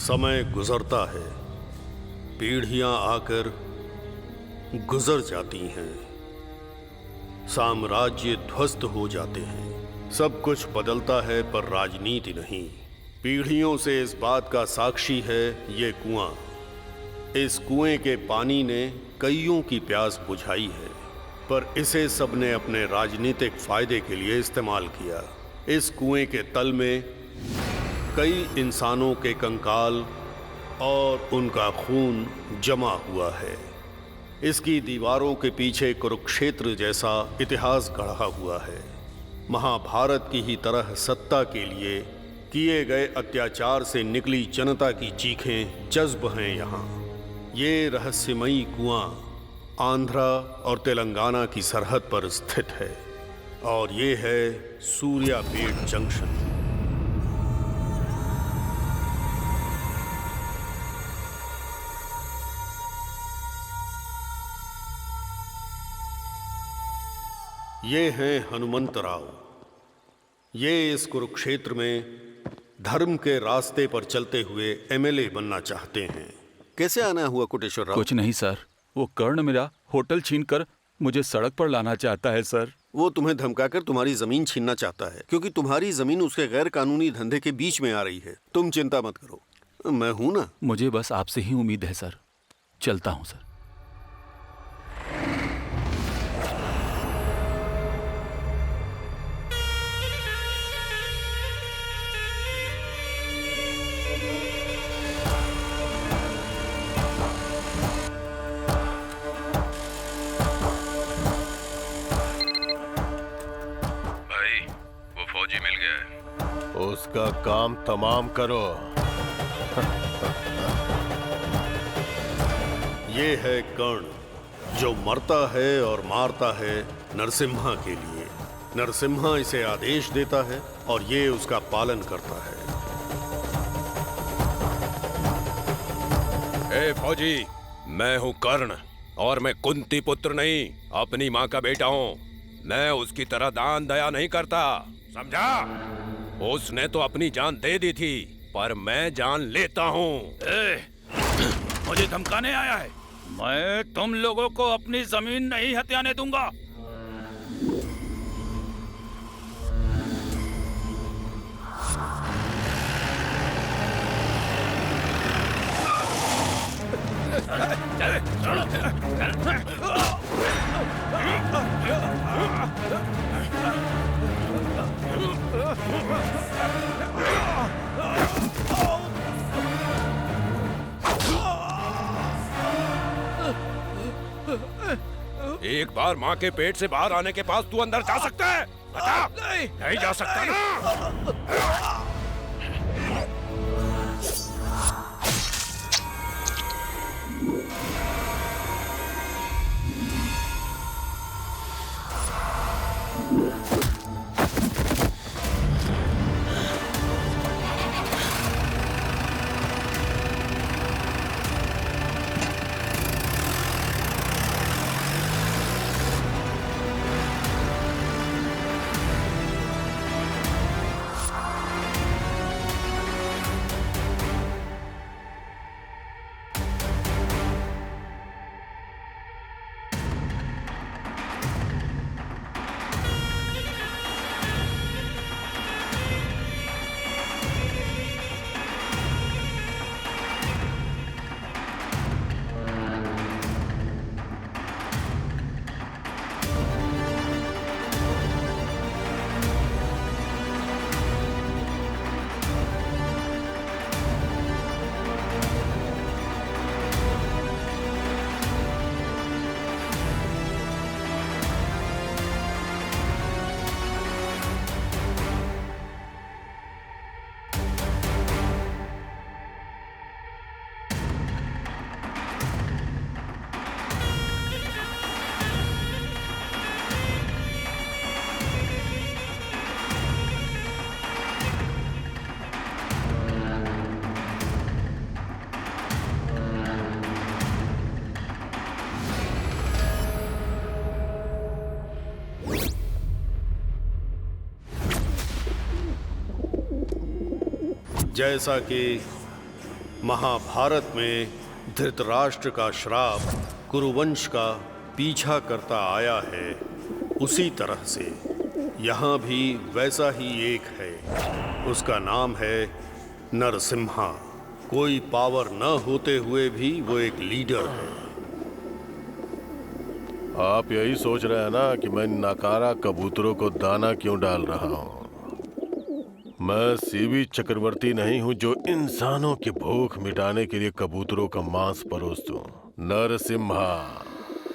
समय गुजरता है, पीढ़ियां आकर गुजर जाती हैं, साम्राज्य ध्वस्त हो जाते हैं, सब कुछ बदलता है पर राजनीति नहीं। पीढ़ियों से इस बात का साक्षी है ये कुआं। इस कुएं के पानी ने कईयों की प्यास बुझाई है, पर इसे सबने अपने राजनीतिक फायदे के लिए इस्तेमाल किया। इस कुएं के तल में कई इंसानों के कंकाल और उनका खून जमा हुआ है। इसकी दीवारों के पीछे कुरुक्षेत्र जैसा इतिहास गढ़ा हुआ है। महाभारत की ही तरह सत्ता के लिए किए गए अत्याचार से निकली जनता की चीखें जज्ब हैं यहाँ। ये रहस्यमयी कुआं आंध्रा और तेलंगाना की सरहद पर स्थित है और ये है सूर्यापेट जंक्शन। ये हैं हनुमंतराव। ये इस कुरुक्षेत्र में धर्म के रास्ते पर चलते हुए एमएलए बनना चाहते हैं। कैसे आना हुआ कोटेश्वर राव? कुछ नहीं सर, वो कर्ण मेरा होटल छीनकर मुझे सड़क पर लाना चाहता है सर। वो तुम्हें धमकाकर तुम्हारी जमीन छीनना चाहता है क्योंकि तुम्हारी जमीन उसके गैर कानूनी धंधे के बीच में आ रही है। तुम चिंता मत करो, मैं हूं ना। मुझे बस आपसे ही उम्मीद है सर। चलता हूं सर। उसका काम तमाम करो। ये है कर्ण जो मरता है और मारता है नरसिम्हा के लिए। नरसिम्हा इसे आदेश देता है और ये उसका पालन करता है। ए फौजी, मैं हूं कर्ण और मैं कुंती पुत्र नहीं, अपनी माँ का बेटा हूँ। मैं उसकी तरह दान दया नहीं करता, समझा? उसने तो अपनी जान दे दी थी, पर मैं जान लेता हूँ। मुझे धमकाने आया है? मैं तुम लोगों को अपनी जमीन नहीं हथियाने दूंगा। एक बार माँ के पेट से बाहर आने के पास तू अंदर जा सकता है? बता। नहीं जा सकता ना? जैसा कि महाभारत में धृतराष्ट्र का श्राप कुरुवंश का पीछा करता आया है, उसी तरह से यहाँ भी वैसा ही एक है। उसका नाम है नरसिम्हा। कोई पावर न होते हुए भी वो एक लीडर है। आप यही सोच रहे हैं ना कि मैं नाकारा कबूतरों को दाना क्यों डाल रहा हूँ? मैं सीवी चक्रवर्ती नहीं हूँ जो इंसानों की भूख मिटाने के लिए कबूतरों का मांस परोस दूं। नरसिम्हा,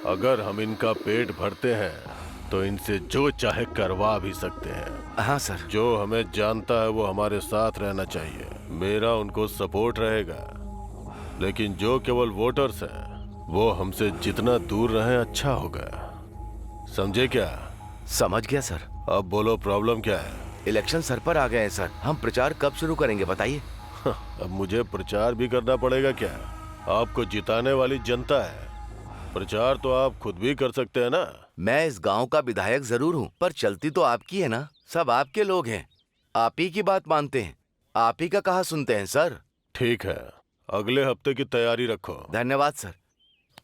अगर हम इनका पेट भरते हैं तो इनसे जो चाहे करवा भी सकते हैं। हाँ सर। जो हमें जानता है वो हमारे साथ रहना चाहिए। मेरा उनको सपोर्ट रहेगा, लेकिन जो केवल वोटर्स हैं वो हमसे जितना दूर रहें अच्छा होगा। समझे क्या? समझ गया सर। अब बोलो, प्रॉब्लम क्या है? इलेक्शन सर पर आ गए हैं सर। हम प्रचार कब शुरू करेंगे बताइए? अब मुझे प्रचार भी करना पड़ेगा क्या? आपको जिताने वाली जनता है। प्रचार तो आप खुद भी कर सकते हैं ना। मैं इस गांव का विधायक जरूर हूँ, पर चलती तो आपकी है ना। सब आपके लोग हैं, आप ही की बात मानते हैं, आप ही का कहा सुनते हैं सर। ठीक है, अगले हफ्ते की तैयारी रखो। धन्यवाद सर,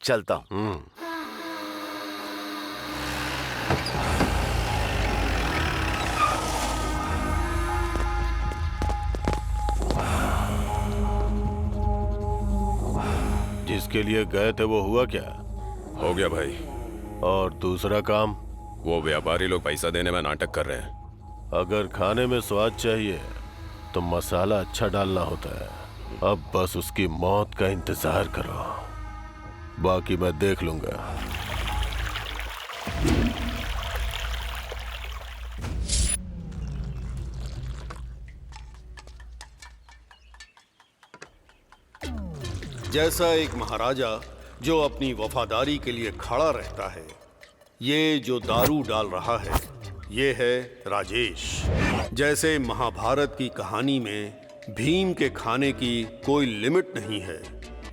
चलता हूँ। जिसके लिए गए थे वो हुआ क्या? हो गया भाई। और दूसरा काम? वो व्यापारी लोग पैसा देने में नाटक कर रहे हैं। अगर खाने में स्वाद चाहिए तो मसाला अच्छा डालना होता है। अब बस उसकी मौत का इंतजार करो, बाकी मैं देख लूंगा। जैसा एक महाराजा जो अपनी वफादारी के लिए खड़ा रहता है, ये जो दारू डाल रहा है ये है राजेश। जैसे महाभारत की कहानी में भीम के खाने की कोई लिमिट नहीं है,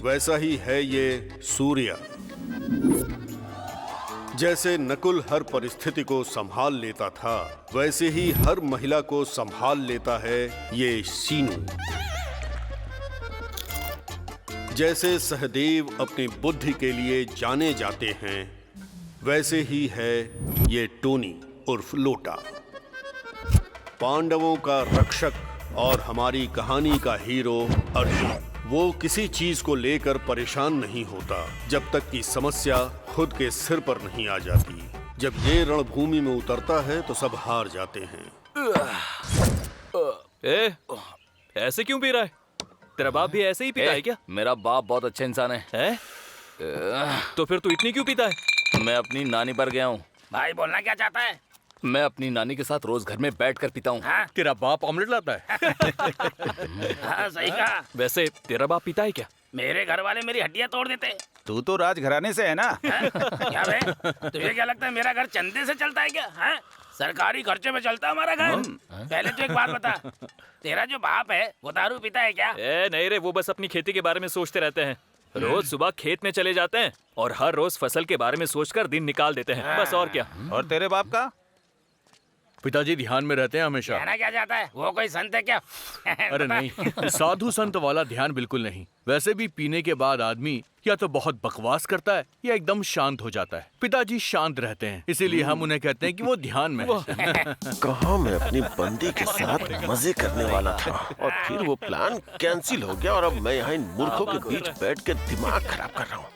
वैसा ही है ये सूर्या। जैसे नकुल हर परिस्थिति को संभाल लेता था, वैसे ही हर महिला को संभाल लेता है ये सीनू। जैसे सहदेव अपनी बुद्धि के लिए जाने जाते हैं, वैसे ही है ये टोनी उर्फ लोटा। पांडवों का रक्षक और हमारी कहानी का हीरो अर्जुन। वो किसी चीज को लेकर परेशान नहीं होता जब तक कि समस्या खुद के सिर पर नहीं आ जाती। जब ये रणभूमि में उतरता है तो सब हार जाते हैं। ऐसे क्यों पी रहा है? तेरा बाप भी ऐसे ही पीता है क्या? मेरा बाप बहुत अच्छा इंसान है? तो फिर तू इतनी क्यों पीता है? मैं अपनी नानी पर गया हूँ। भाई बोलना क्या चाहता है? मैं अपनी नानी के साथ रोज घर में बैठकर पीता हूँ। हाँ? तेरा बाप ऑमलेट लाता है? हाँ सही कहा। वैसे तेरा बाप पीता है क्या? मेरे घर वाले मेरी हड्डियाँ तोड़ देते। तू तो राजघराने से है ना? क्या बे? तुझे क्या लगता है मेरा घर चंदे से चलता है क्या? हाँ? सरकारी खर्चे में चलता है हमारा घर। पहले तो एक बात बता, तेरा जो बाप है वो दारू पीता है क्या? नहीं रे, वो बस अपनी खेती के बारे में सोचते रहते हैं। रोज सुबह खेत में चले जाते हैं और हर रोज फसल के बारे में सोचकर दिन निकाल देते हैं, बस और क्या। और तेरे बाप का? पिताजी ध्यान में रहते हैं हमेशा। कहना क्या चाहता है? वो कोई संत है क्या? अरे नहीं, साधु संत वाला ध्यान बिल्कुल नहीं। वैसे भी पीने के बाद आदमी या तो बहुत बकवास करता है या एकदम शांत हो जाता है। पिताजी शांत रहते हैं, इसीलिए हम उन्हें कहते हैं कि वो ध्यान में हैं। कहाँ मैं अपनी बंदी के साथ मजे करने वाला था और फिर वो प्लान कैंसिल हो गया और अब मैं यहाँ इन मूर्खों के बीच बैठ के दिमाग खराब कर रहा हूँ।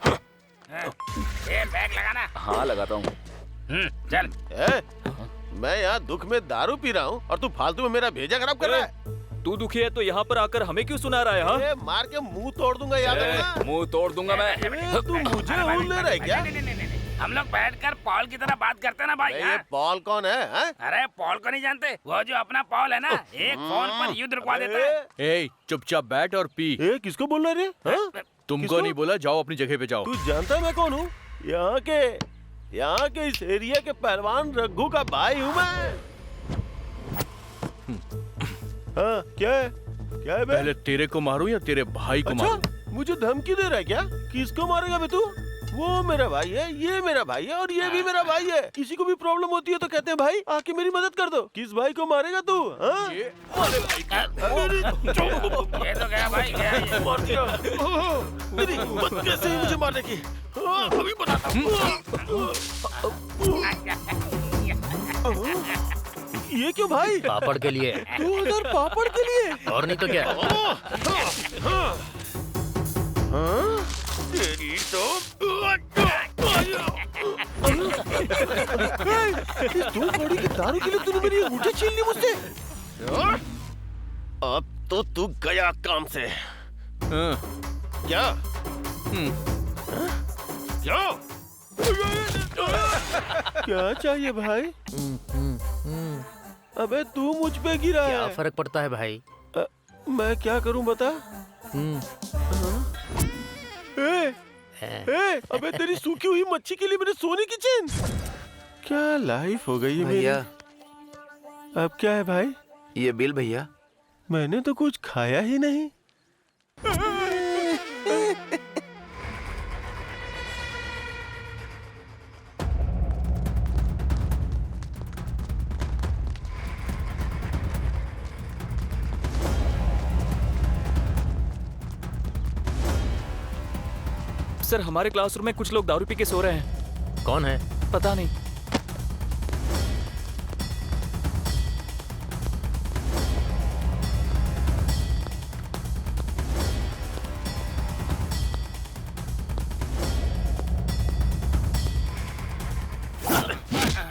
ये बैग लगाना। हाँ लगाता हूँ। चल। मैं यहाँ दुख में दारू पी रहा हूँ और तू फालतू में मेरा भेजा खराब कर रहा है। तू दुखी है तो यहाँ पर आकर हमें क्यों सुना रहा है? हाँ? मार के मुंह तोड़ दूंगा, याद रखना। मुंह तोड़ दूंगा मैं। तू मुझे उड़ ले रहा है क्या? नहीं। हम लोग बैठकर पॉल की तरह बात करते हैं ना भाई। ये पॉल कौन है? अरे पॉल को नहीं जानते? वो जो अपना पॉल है ना, एक फोन पर युद्ध रुकवा देता है। ए, चुपचाप बैठ और पी। किसको बोल रहे रे? तुमको नहीं बोला, जाओ अपनी जगह पे जाओ। तू जानता है मैं कौन हूँ? यहाँ के इस एरिया के पहलवान रघु का भाई हूँ मैं। हाँ, क्या है बे? पहले तेरे को मारूं या तेरे भाई को मारूं? मुझे धमकी दे रहा है क्या? किसको मारेगा बे तू? वो मेरा भाई है, ये मेरा भाई है और ये भी मेरा भाई है। किसी को भी प्रॉब्लम होती है तो कहते हैं भाई आके मेरी मदद कर दो। किस भाई को मारेगा तू? हाँ? ये तो गया भाई, गया ये। मार दिया। मेरी हिम्मत कैसे है मुझे मारने की? अभी बताता हूँ। ये क्यों भाई? पापड़ के लिए। 2000 पापड़ के लिए? और नहीं तो क्या। तेरी तो इस 2 कौड़ी की दारू के लिए तूने मेरी अंगूठी छीन ली मुझसे। अब तो तू गया काम से। क्या? क्या? क्या चाहिए भाई? अबे तू मुझ पे गिरा क्या है। फर्क पड़ता है भाई? मैं क्या करूं बता? अबे तेरी सूखी हुई मच्छी के लिए मैंने सोने की चेन। क्या लाइफ हो गई है मेरी। भैया अब क्या है भाई? ये बिल भैया। मैंने तो कुछ खाया ही नहीं। सर हमारे क्लासरूम में कुछ लोग दारू पी के सो रहे हैं। कौन है? पता नहीं।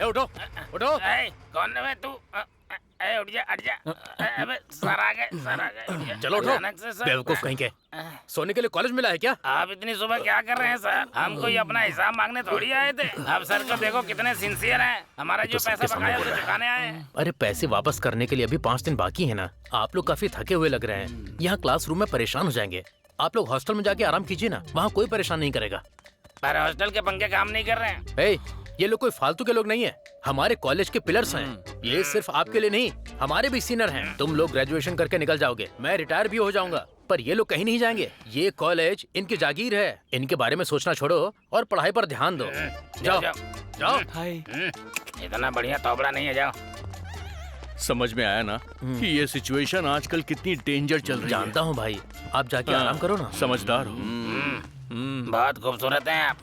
उठो उठो। कौन है तू? उठ जा, हट जा। अबे सर आ गए, सर आ गए। चलो उठो। अचानक से सर। बेवकूफ कहीं के। सोने के लिए कॉलेज मिला है क्या? आप इतनी सुबह क्या कर रहे हैं सर? हम कोई अपना हिसाब मांगने थोड़ी आए थे। अब सर को देखो कितने सिंसियर हैं। हमारा जो पैसा बकाया उसे चुकाने आए हैं। अरे पैसे वापस करने के लिए अभी 5 दिन बाकी है ना। आप लोग काफी थके हुए लग रहे हैं। यहाँ क्लासरूम में परेशान हो जाएंगे। आप लोग हॉस्टल में जाके आराम कीजिए ना, वहाँ कोई परेशान नहीं करेगा। पर हॉस्टल के पंखे काम नहीं कर रहे हैं। ए, ये लोग कोई फालतू के लोग नहीं है, हमारे कॉलेज के पिलर्स हैं। ये सिर्फ आपके लिए नहीं, हमारे भी सीनियर हैं। तुम लोग ग्रेजुएशन करके निकल जाओगे, मैं रिटायर भी हो जाऊंगा, पर ये लोग कहीं नहीं जाएंगे। ये कॉलेज इनकी जागीर है। इनके बारे में सोचना छोड़ो और पढ़ाई पर ध्यान दो। जाओ जाओ। हाय। इतना बढ़िया तोबड़ा नहीं है, जाओ। समझ में आया ना कि ये सिचुएशन आजकल कितनी डेंजर चल रही है। जानता हूँ भाई, आप जाके आराम करो ना। समझदार हो। बहुत खूबसूरत हैं आप।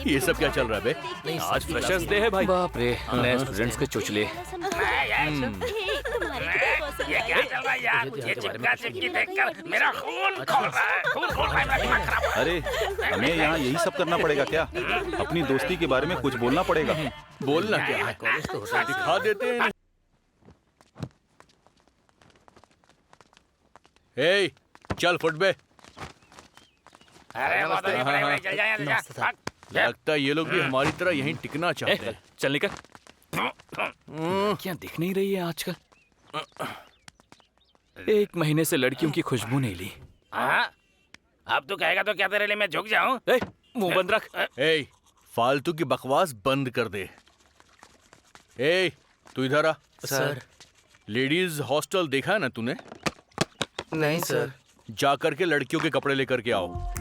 ये सब क्या चल रहा है बे? नहीं, आज फ्रेशर्स डे है भाई। बाप रे, नए स्टूडेंट्स के चुचले। ये क्या चल रहा है यार? ये चिपका चिपकी देखकर मेरा खून खोल रहा है। खून खोल रहा है, मेरा दिमाग खराब हो रहा है। अरे हमें यहाँ यही सब करना पड़ेगा क्या? अपनी दोस्ती के बारे में कुछ बोलना पड़ेगा। बोलना क्या है? कॉलेज तो होता है। दिखा देते हैं। ए, चल फुट बे। अरे बहुत ही बड़े चल जाए, चल जा। लगता है ये लोग भी हमारी तरह यहीं टिकना चाहते हैं। चल निकल। क्या दिख नहीं रही है आजकल? 1 महीने से लड़कियों की खुशबू नहीं ली। हाँ? अब तू कहेगा तो क्या तेरे लिए मैं झुक जाऊं? मुंह बंद रख। ए, फालतू की बकवास बंद कर दे। ए, तू इधर आ। सर। लेडीज हॉस्टल देखा है ना तूने? नहीं सर। जा करके लड़कियों के कपड़े लेकर के आओ।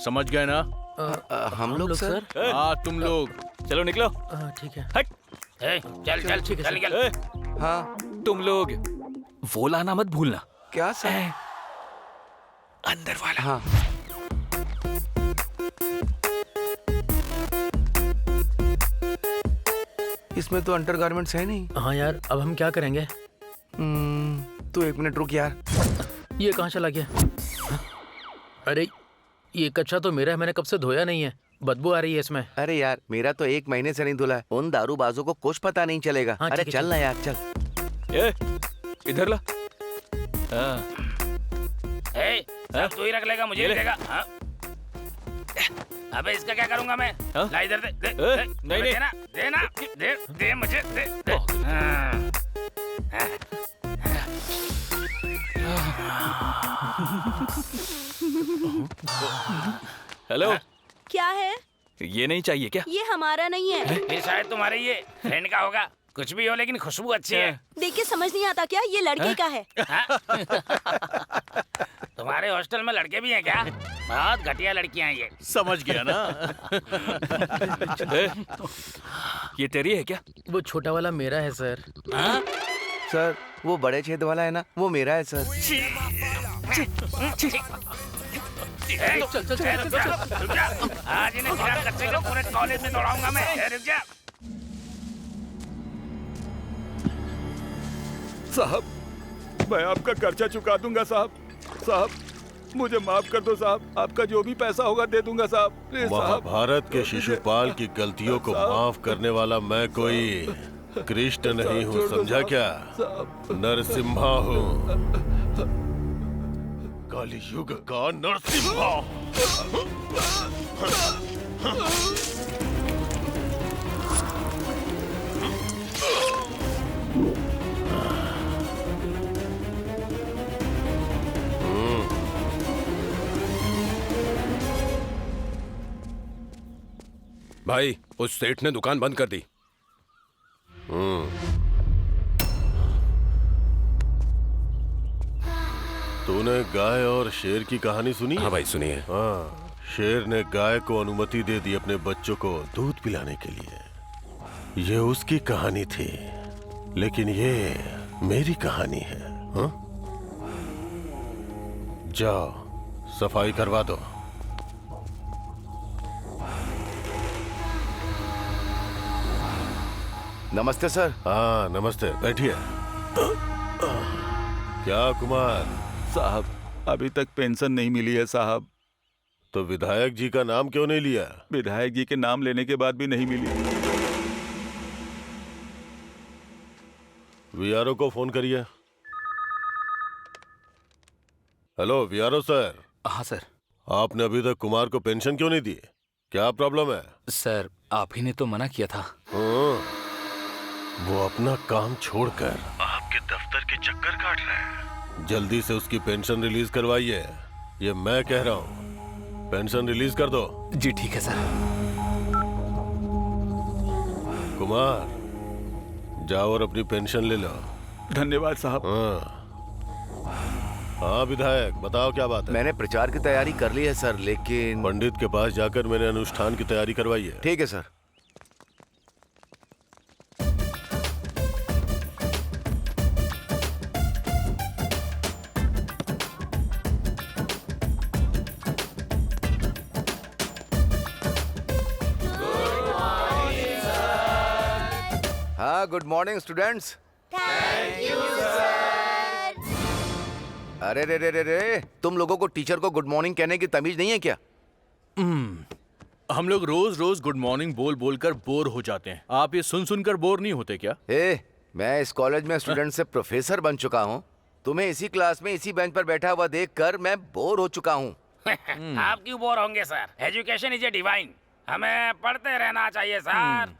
समझ गए ना? हम लोग सर। हाँ तुम लोग। चलो निकलो। ठीक है। हट। चल चल चल निकल। हाँ तुम लोग वो लाना मत भूलना। क्या सर? अंदर वाला। हाँ। इसमें तो अंडरगारमेंट्स है नहीं। हाँ यार, अब हम क्या करेंगे? तू 1 मिनट रुक यार। ये कहाँ चला गया? अरे ये कच्चा तो मेरा है, मैंने कब से धोया नहीं है, बदबू आ रही है इसमें। अरे यार मेरा तो 1 महीने से नहीं धुला है। उन दारूबाजों को कुछ पता नहीं चलेगा। हाँ, अरे ठीक है, चल ना यार चल। ए, इधर ला। अब तू ही रख लेगा, मुझे नहीं देगा। हाँ? अबे इसका क्या करूंगा मैं? ला इधर दे, दे, दे, नहीं, नहीं। देना देना दे, दे मुझे दे, दे। हाँ। हेलो। क्या है? ये नहीं चाहिए क्या? ये हमारा नहीं है। ये शायद तुम्हारे ये फ्रेंड का होगा। कुछ भी हो लेकिन खुशबू अच्छी है। देखिए समझ नहीं आता क्या? ये लड़के का है। तुम्हारे हॉस्टल में लड़के भी हैं क्या? बहुत घटिया लड़कियां हैं ये। समझ गया ना। ये तेरी है क्या? वो छोटा वाला मेरा है सर। सर वो बड़े छेद वाला है ना, वो मेरा है सर। चल चल चल चल। आज इन्हें बिना कच्चे के पूरे कॉलेज में दौड़ाऊंगा मैं। रुक जा। साहब मैं आपका खर्चा चुका दूंगा साहब। साहब मुझे माफ कर दो साहब, आपका जो भी पैसा होगा दे दूंगा साहब। प्लीज साहब। महाभारत के शिशुपाल की गलतियों को माफ करने वाला मैं कोई कृष्ण नहीं हूँ, समझा क्या? नरसिम्हा हूँ, कलियुग का नरसिम्हा। भाई उस सेठ ने दुकान बंद कर दी। तूने गाय और शेर की कहानी सुनी? हाँ भाई सुनिए। हाँ, शेर ने गाय को अनुमति दे दी अपने बच्चों को दूध पिलाने के लिए। ये उसकी कहानी थी, लेकिन ये मेरी कहानी है। हाँ? जाओ सफाई करवा दो। नमस्ते सर। हाँ नमस्ते, बैठिए। क्या कुमार? साहब अभी तक पेंशन नहीं मिली है साहब। तो विधायक जी का नाम क्यों नहीं लिया? विधायक जी के नाम लेने के बाद भी नहीं मिली। वीआरओ को फोन करिए। Hello VRO sir. हाँ सर। आपने अभी तक कुमार को पेंशन क्यों नहीं दी? क्या प्रॉब्लम है? सर आप ही ने तो मना किया था। वो अपना काम छोड़कर आपके दफ्तर के चक्कर काट रहा है। जल्दी से उसकी पेंशन रिलीज करवाइए, ये मैं कह रहा हूँ। पेंशन रिलीज कर दो। जी ठीक है सर। कुमार जाओ और अपनी पेंशन ले लो। धन्यवाद साहब। हाँ विधायक बताओ क्या बात है? मैंने प्रचार की तैयारी कर ली है सर, लेकिन पंडित के पास जाकर मैंने अनुष्ठान की तैयारी करवाई है। ठीक है सर। हाँ good morning students. Thank you sir. अरे रे रे रे रे, तुम लोगों को टीचर को गुड मॉर्निंग कहने की तमीज नहीं है क्या? हम लोग रोज रोज गुड मॉर्निंग बोल बोल कर बोर हो जाते हैं। आप ये सुन सुनकर बोर नहीं होते क्या? मैं इस कॉलेज में स्टूडेंट से प्रोफेसर बन चुका हूँ। तुम्हें इसी क्लास में इसी बेंच पर बैठा हुआ देखकर मैं बोर हो चुका हूँ। आप क्यों बोर होंगे sir? Education is a divine. हमें पढ़ते रहना चाहिए सर।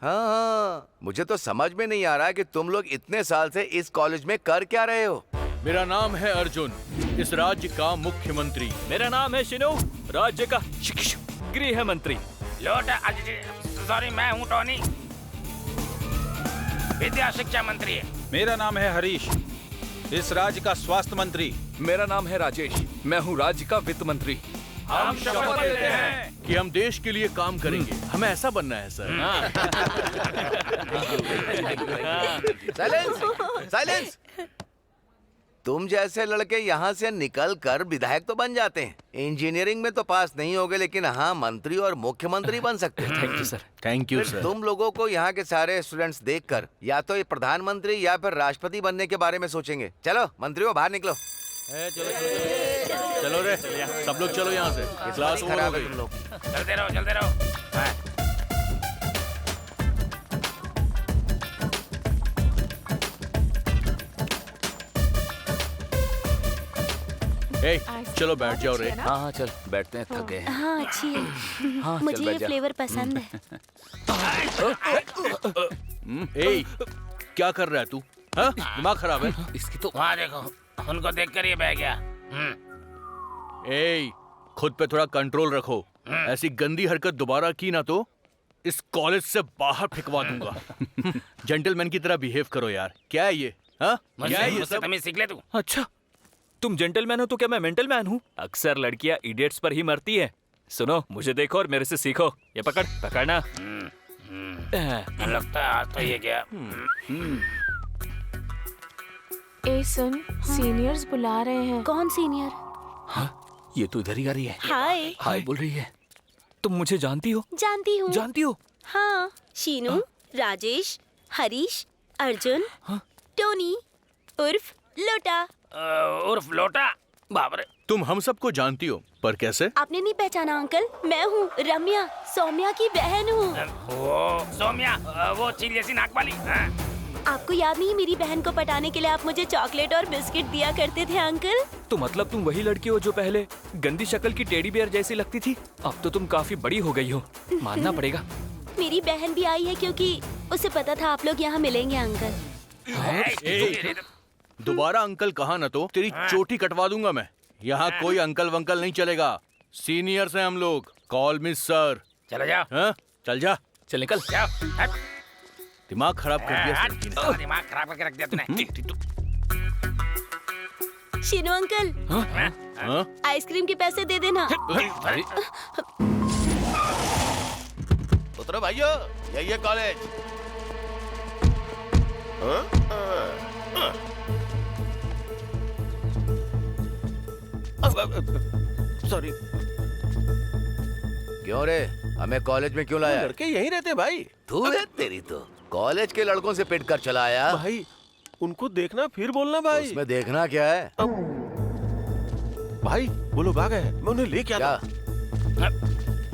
हाँ, मुझे तो समझ में नहीं आ रहा कि तुम लोग इतने साल से इस कॉलेज में कर क्या रहे हो। मेरा नाम है अर्जुन, इस राज्य का मुख्यमंत्री। मेरा नाम है शिनु, राज्य का गृह मंत्री। सॉरी, मैं हूँ टॉनी, विद्या शिक्षा मंत्री है। मेरा नाम है हरीश, इस राज्य का स्वास्थ्य मंत्री। मेरा नाम है राजेश, मैं हूँ राज्य का वित्त मंत्री। हम शपथ लेते हैं कि हम देश के लिए काम करेंगे। हमें ऐसा बनना है सर। Silence, silence. तुम जैसे लड़के यहाँ से निकल कर विधायक तो बन जाते हैं। इंजीनियरिंग में तो पास नहीं होगे, लेकिन हाँ मंत्री और मुख्यमंत्री बन सकते हैं। Thank you sir. Thank you sir. तुम लोगों को यहाँ के सारे स्टूडेंट्स देखकर या तो ये प्रधानमंत्री या फिर राष्ट्रपति बनने के बारे में सोचेंगे। चलो मंत्रियों बाहर निकलो। चलो रे, सब लोग चलो यहाँ से। क्लास ओवर हो गई। तुम लोग चलते रहो, चलते रहो। ए, चलो बैठ जाओ रे। हाँ हाँ चल बैठते हैं, थक गए हैं। हाँ अच्छी है। हाँ, मुझे चल ये बैठ जा। फ्लेवर पसंद है। ए, क्या कर रहा है तू? हाँ? दिमाग खराब है? इसकी तो वहाँ देखो, उनको देखकर ये बह गया। ए, खुद पे थोड़ा कंट्रोल रखो। ऐसी गंदी हरकत दोबारा की ना तो इस कॉलेज से बाहर फेंकवा दूंगा। जेंटलमैन की तरह बिहेव करो यार। क्या है ये? हाँ? क्या है ये मुझसे सब? तमीज सीख ले तू। अच्छा तुम जेंटलमैन हो तो क्या मैं मेंटल मैन हूँ? अक्सर लड़कियां इडियट्स पर ही मरती हैं। सुनो, मुझे देखो और मेरे से सीखो। ये पकड़ना। लगता है आज तो ये क्या। ए सुन, सीनियर्स बुला रहे हैं। कौन सीनियर? हाँ, ये तो इधर ही आ रही है। हाय। हाय बोल रही है। तुम मुझे जानती हो? जानती हूँ। जानती हो? हाँ, शीनू, राजेश, हरीश, अर्जुन, टोनी, उर्फ लोटा। उर्फ लोटा। बाप रे। तुम हम सबको जानती हो, पर कैसे? आपने नहीं पहचाना अंकल? मैं हूँ रम्या, सौम्या की बहन हूँ। वो सौम्या, वो चील जैसी नाक वाली। आपको याद नहीं, मेरी बहन को पटाने के लिए आप मुझे चॉकलेट और बिस्किट दिया करते थे अंकल। तो मतलब तुम वही लड़की हो जो पहले गंदी शक्ल की टेडी बियर जैसी लगती थी? अब तो तुम काफी बड़ी हो गई हो, मानना पड़ेगा। मेरी बहन भी आई है क्योंकि उसे पता था आप लोग यहाँ मिलेंगे अंकल। दोबारा अंकल कहा न तो तेरी चोटी कटवा दूंगा मैं। यहाँ कोई अंकल वंकल नहीं चलेगा। सीनियर्स हैं हम लोग। कॉल मी सर। चलो जाओ। हाँ? चल जा। चल निकल। जाओ। दिमाग खराब कर दिया इस लड़की ने। दिमाग खराब करके रख दिया तूने। शीनू अंकल, हाँ? आइसक्रीम के पैसे दे देना। उतरो भाइयों, यही है कॉलेज। सॉरी। क्यों रे, हमें कॉलेज में क्यों लाया? लड़के यहीं रहते भाई। तू है तेरी तो कॉलेज के लड़कों से पिट कर चला आया। भाई उनको देखना फिर बोलना भाई। उसमें देखना क्या है? भाई वो लोग आ गए, मैं उन्हें लेके आता।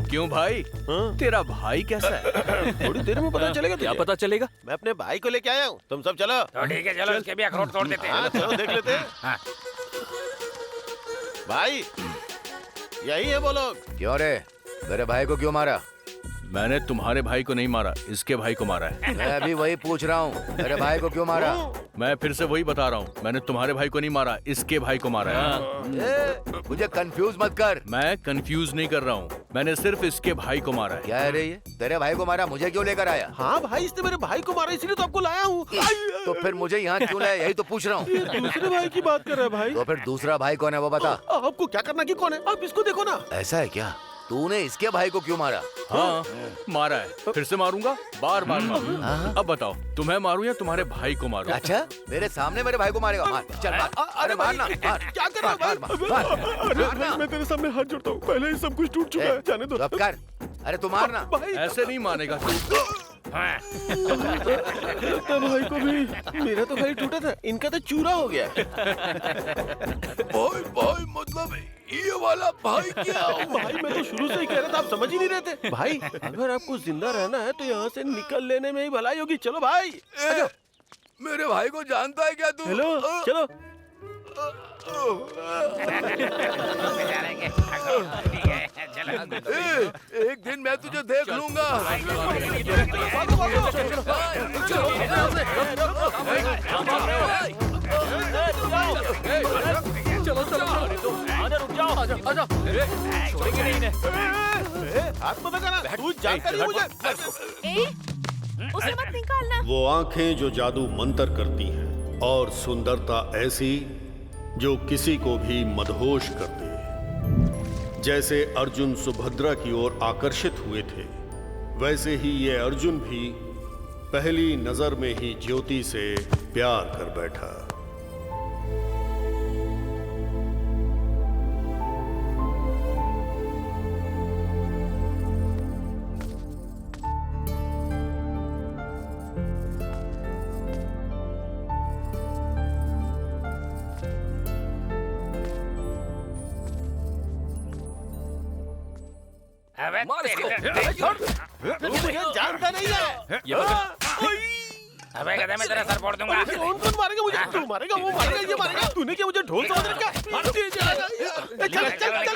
क्यों भाई? तेरा भाई कैसा है? थोड़ी देर में पता चलेगा। क्या पता चलेगा? मैं अपने भाई को लेके आया हूँ, तुम सब चलो। तो ठीक है, चलो इसके भी अखरोट तोड़ देते हैं। चलो देख लेते हैं। हाँ। भाई यही है वो लोग। क्यों रे, मेरे भाई को क्यों मारा? मैंने तुम्हारे भाई को नहीं मारा, इसके भाई को मारा है। मैं अभी वही पूछ रहा हूँ, मेरे भाई को क्यों मारा? मैं फिर से वही बता रहा हूँ, मैंने तुम्हारे भाई को नहीं मारा, इसके भाई को मारा है। मुझे कंफ्यूज मत कर। मैं कंफ्यूज नहीं कर रहा हूँ, मैंने सिर्फ इसके भाई को मारा है। क्या है रे ये? तेरे भाई को मारा, मुझे क्यों लेकर आया? हाँ भाई, इसने मेरे भाई को मारा, इसलिए तो आपको लाया हूँ। तो फिर मुझे यहाँ क्यों लाया, यही तो पूछ रहा हूँ। दूसरे भाई की बात कर रहा है भाई। तो फिर दूसरा भाई कौन है वो बता। आपको क्या करना कि कौन है, आप इसको देखो ना। ऐसा है क्या? तूने इसके भाई को क्यों मारा? हाँ मारा है, फिर से मारूंगा, बार बार मारूंगा। अब बताओ, तुम्हें मारूं या तुम्हारे भाई को मारूं? अच्छा, मेरे सामने मेरे भाई को मारेगा? मार, चल मार। अरे मारना, मार। क्या कर रहा है भाई? मैं तेरे सामने हाथ जोड़ता हूँ, पहले ही सब कुछ टूट चुका है, जाने दो। चुप कर। अरे तू मारना। ऐसे नहीं मानेगा तू। भाई को भी, मेरा तो भाई टूटा था, इनका तो चूरा हो गया। भाई मतलब ये वाला भाई क्या? भाई मैं तो शुरू से ही कह रहा था, आप समझ ही नहीं रहे थे। भाई अगर आपको जिंदा रहना है तो यहाँ से निकल लेने में ही भलाई होगी। चलो भाई। मेरे भाई को जानता है क्या तू? हेलो, चलो। एक दिन मैं तुझे देख लूंगा। चलो चलो, आजा, रुक जाओ, आजा, आजा। छोड़ेंगे नहीं इन्हें। हाथ मत लगाना, तू जानता नहीं मुझे। उसे मत निकालना। वो आंखें जो जादू मंतर करती हैं और सुंदरता ऐसी जो किसी को भी मदहोश कर दे। जैसे अर्जुन सुभद्रा की ओर आकर्षित हुए थे, वैसे ही ये अर्जुन भी पहली नजर में ही ज्योति से प्यार कर बैठा। अबे मार इसको। तू मुझे जानता नहीं है। ये अबे गधे, मैं तेरा सर फोड़ दूंगा। कौन कौन मारेगा मुझे? तू मारेगा, वो मारेगा, ये मारेगा। तूने क्या मुझे ढोल समझ रखा? चल चल चल।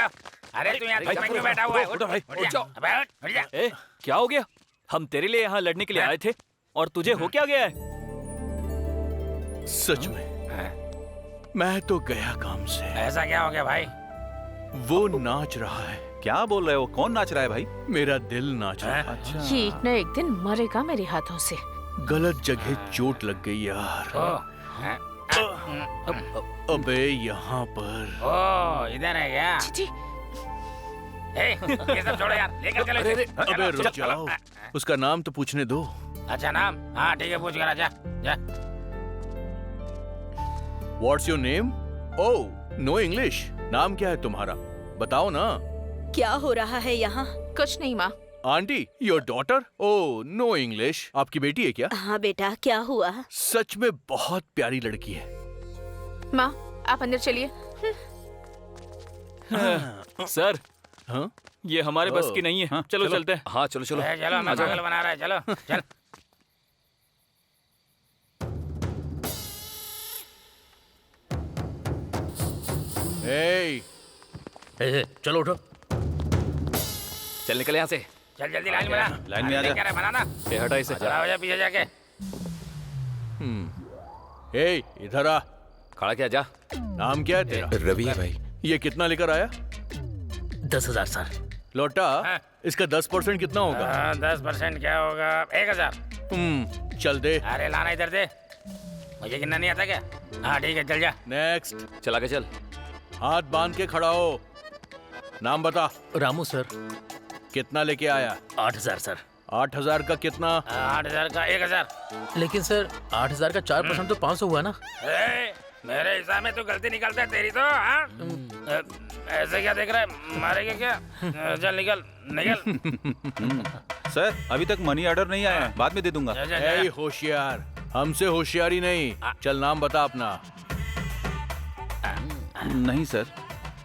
अरे तू यहाँ तक क्यों बैठा हुआ है? उठ भाई, उठ जाओ। अबे उठ जा। ए, क्या हो गया? हम तेरे लिए यहाँ लड़ने के लिए आए थे और तुझे हो क्या गया है? सच में मैं तो गया काम से। ऐसा क्या हो गया भाई? वो नाच रहा है। क्या बोल रहे हो? कौन नाच रहा है भाई? मेरा दिल नाच रहा है। ये एक न एक दिन मरेगा मेरे हाथों से। गलत जगह चोट लग गई यार। अबे यहाँ पर। ओ इधर है क्या? ये सब छोड़ो यार, लेकर चलो इसे। अबे रुक जाओ, उसका नाम तो पूछने दो। अच्छा नाम? हाँ ठीक है, पूछ कर जा जा। What's your name? Oh, no English. नाम क्या है तुम्हारा? बताओ ना। क्या हो रहा है यहाँ? कुछ नहीं माँ। Aunty, your daughter? Oh, no English. आपकी बेटी है क्या? हाँ बेटा, क्या हुआ? सच में बहुत प्यारी लड़की है। माँ आप अंदर चलिए। सर, हाँ? ये हमारे बस की नहीं है। चलो चलते हैं। हाँ चलो चलो। चलो, मैं पागल बना रहा है, चलो चल। Hey, चलो उठो। चल निकल यहाँ से। चल जल्दी लाइन बना। लाइन में आ जा। क्या है, बनाना। ये हटा इसे। खड़ा हो जा पीछे जाके। hey, इधर आ। खड़ा क्या जा। नाम क्या है तेरा? रवि है भाई। ये कितना लेकर आया? 10,000 सर। लौटा, हाँ। इसका 10% कितना होगा? 10% क्या होगा? 1000। चल दे। अरे लाना इधर दे, मुझे गिनना नहीं आता क्या? हाँ ठीक है, चल जा। नेक्स्ट। चला के चल। हाथ बांध के खड़ा हो। नाम बता। रामू सर। कितना लेके आया? 8,000 सर। 8,000 का कितना? 8000 का 1000। लेकिन सर 8,000 का 4% तो 500 हुआ ना। मेरे हिसाब में तो गलती निकलता है तेरी तो। हाँ ऐसे क्या देख रहा है, मारेगा क्या? चल निकल निकल। सर अभी तक मनी ऑर्डर नहीं आया है, बाद में दे दूंगा। जा, जा, ए जा। होशियार, हमसे होशियारी नहीं। चल नाम बता अपना। नहीं सर,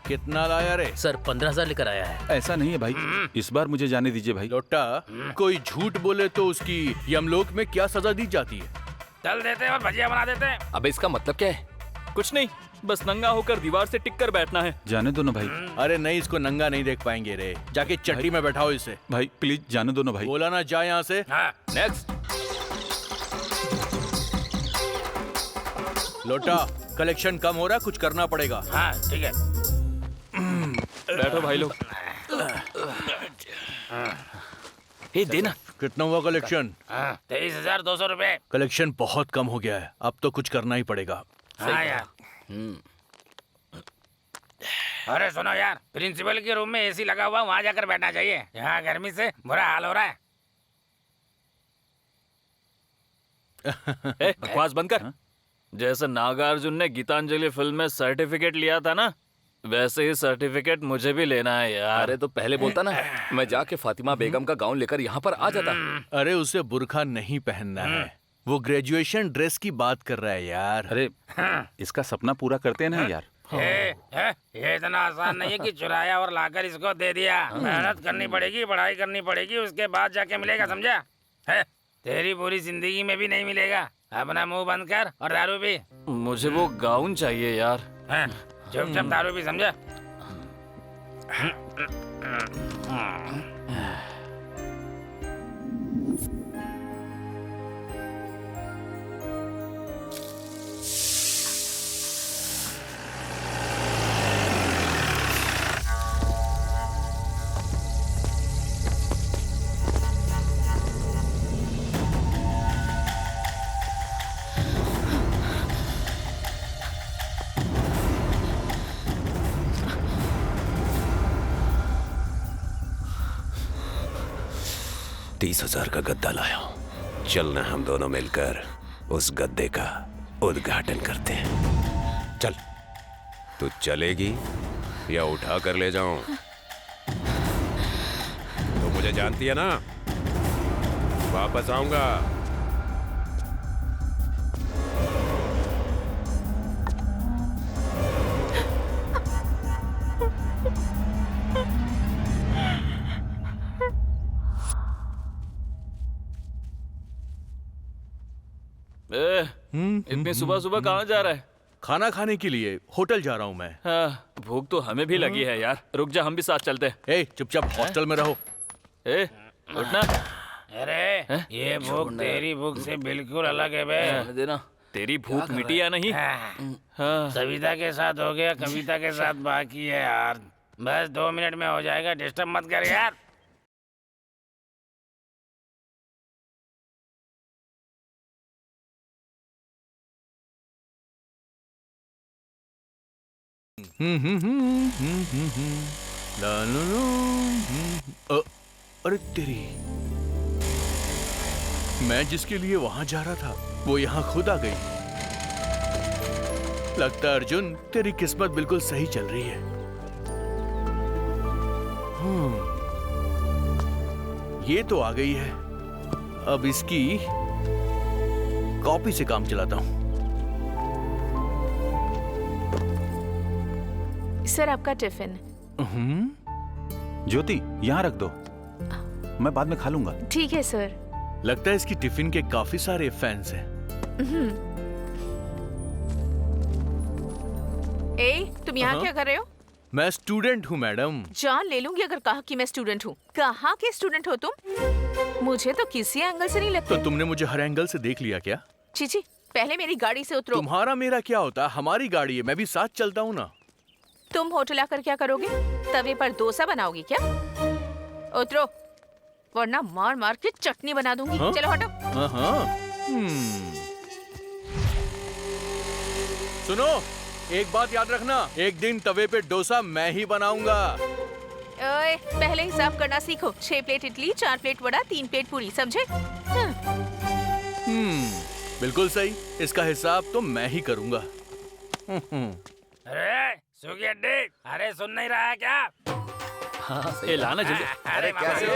कितना लाया रे? सर 15,000 लेकर आया है। ऐसा नहीं है भाई, इस बार मुझे जाने दीजिए भाई। लोटा, कोई झूठ बोले तो उसकी यमलोक में क्या सजा दी जाती है? चल देते हैं और भजिया बना देते हैं। अबे इसका मतलब क्या है? कुछ नहीं, बस नंगा होकर दीवार से टिक कर बैठना है। जाने दो ना भाई। अरे नहीं, इसको नंगा नहीं देख पाएंगे रे। जाके चट्टी में बैठाओ इसे। भाई प्लीज जाने दो ना भाई। बोला ना जा यहाँ से। हाँ नेक्स्ट। लोटा, कलेक्शन कम हो रहा, कुछ करना पड़ेगा। हाँ ठीक है। बैठो भाई लोग। ए देना। कितना हुआ कलेक्शन? 23,200 रुपए। कलेक्शन बहुत कम हो गया है, अब तो कुछ करना ही पड़ेगा। हाँ यार। अरे सुनो यार, प्रिंसिपल के रूम में एसी लगा हुआ, वहाँ जाकर बैठना चाहिए। यहाँ गर्मी से बुरा हाल हो रहा है। ए बकवास बंद कर। जैसे नागार्जुन ने गीतांजलि फिल्म में सर्टिफिकेट लिया था ना, वैसे ही सर्टिफिकेट मुझे भी लेना है यार। अरे तो पहले बोलता ना, मैं जाके फातिमा बेगम का गाउन लेकर यहाँ पर आ जाता। अरे उसे बुर्खा नहीं पहनना है, वो ग्रेजुएशन ड्रेस की बात कर रहा है यार। अरे इसका सपना पूरा करते हैं ना यार। ये इतना आसान नहीं है कि चुराया और लाकर इसको दे दिया। मेहनत करनी पड़ेगी, पढ़ाई करनी पड़ेगी, उसके बाद जाके मिलेगा, समझा? तेरी पूरी जिंदगी में भी नहीं मिलेगा। अपना मुंह बंद कर और दारू पी। मुझे वो गाउन चाहिए यार। चुपचाप दारू पी, समझा? तीस 30,000 का गद्दा लाया। चलना हम दोनों मिलकर उस गद्दे का उद्घाटन करते हैं। चल, तू चलेगी या उठा कर ले जाऊं? तो मुझे जानती है ना, वापस आऊंगा। इतनी सुबह सुबह कहाँ जा रहा है? खाना खाने के लिए होटल जा रहा हूँ मैं। हाँ, भूख तो हमें भी लगी है यार। रुक जा, हम भी साथ चलते हैं। ए, चुपचाप हॉस्टल में रहो। ए, उठना। अरे ये भूख तेरी भूख से बिल्कुल अलग है बे। देना। तेरी भूख मिटी या नहीं? हाँ। सविता के साथ हो गया, कविता के साथ बाकी है यार। बस 2 मिनट में हो जाएगा, डिस्टर्ब मत कर यार। ला ला ला, अरे तेरी, मैं जिसके लिए वहां जा रहा था वो यहाँ खुद आ गई। लगता है अर्जुन तेरी किस्मत बिल्कुल सही चल रही है। ये तो आ गई है, अब इसकी कॉपी से काम चलाता हूं। सर आपका टिफिन। ज्योति यहाँ रख दो, मैं बाद में खा लूंगा। ठीक है सर। लगता है इसकी टिफिन के काफी सारे फैंस हैं। ए, तुम यहाँ क्या कर रहे हो? मैं स्टूडेंट हूँ मैडम। जान ले लूंगी अगर कहा कि मैं स्टूडेंट हूँ। कहाँ के स्टूडेंट हो तुम? मुझे तो किसी एंगल से नहीं लगता। तो तुमने मुझे हर एंगल से देख लिया क्या? चीची, पहले मेरी गाड़ी से उतरो। तुम्हारा मेरा क्या होता? हमारी गाड़ी है, मैं भी साथ चलता हूँ ना। तुम होटल आकर क्या करोगे? तवे पर डोसा बनाओगी क्या? उतरो, वरना मार मार के चटनी बना दूंगी। हाँ? चलो हटो। सुनो, एक बात याद रखना, एक दिन तवे पे डोसा मैं ही बनाऊंगा। ओए, पहले हिसाब करना सीखो। 6 plate idli, 4 plate vada, 3 plate पूरी, समझे? बिल्कुल सही, इसका हिसाब तो मैं ही करूंगा। अरे सूगी अड्डी, अरे सुन नहीं रहा है क्या? हाँ, ये लाना जल्दी। अरे कैसे हो?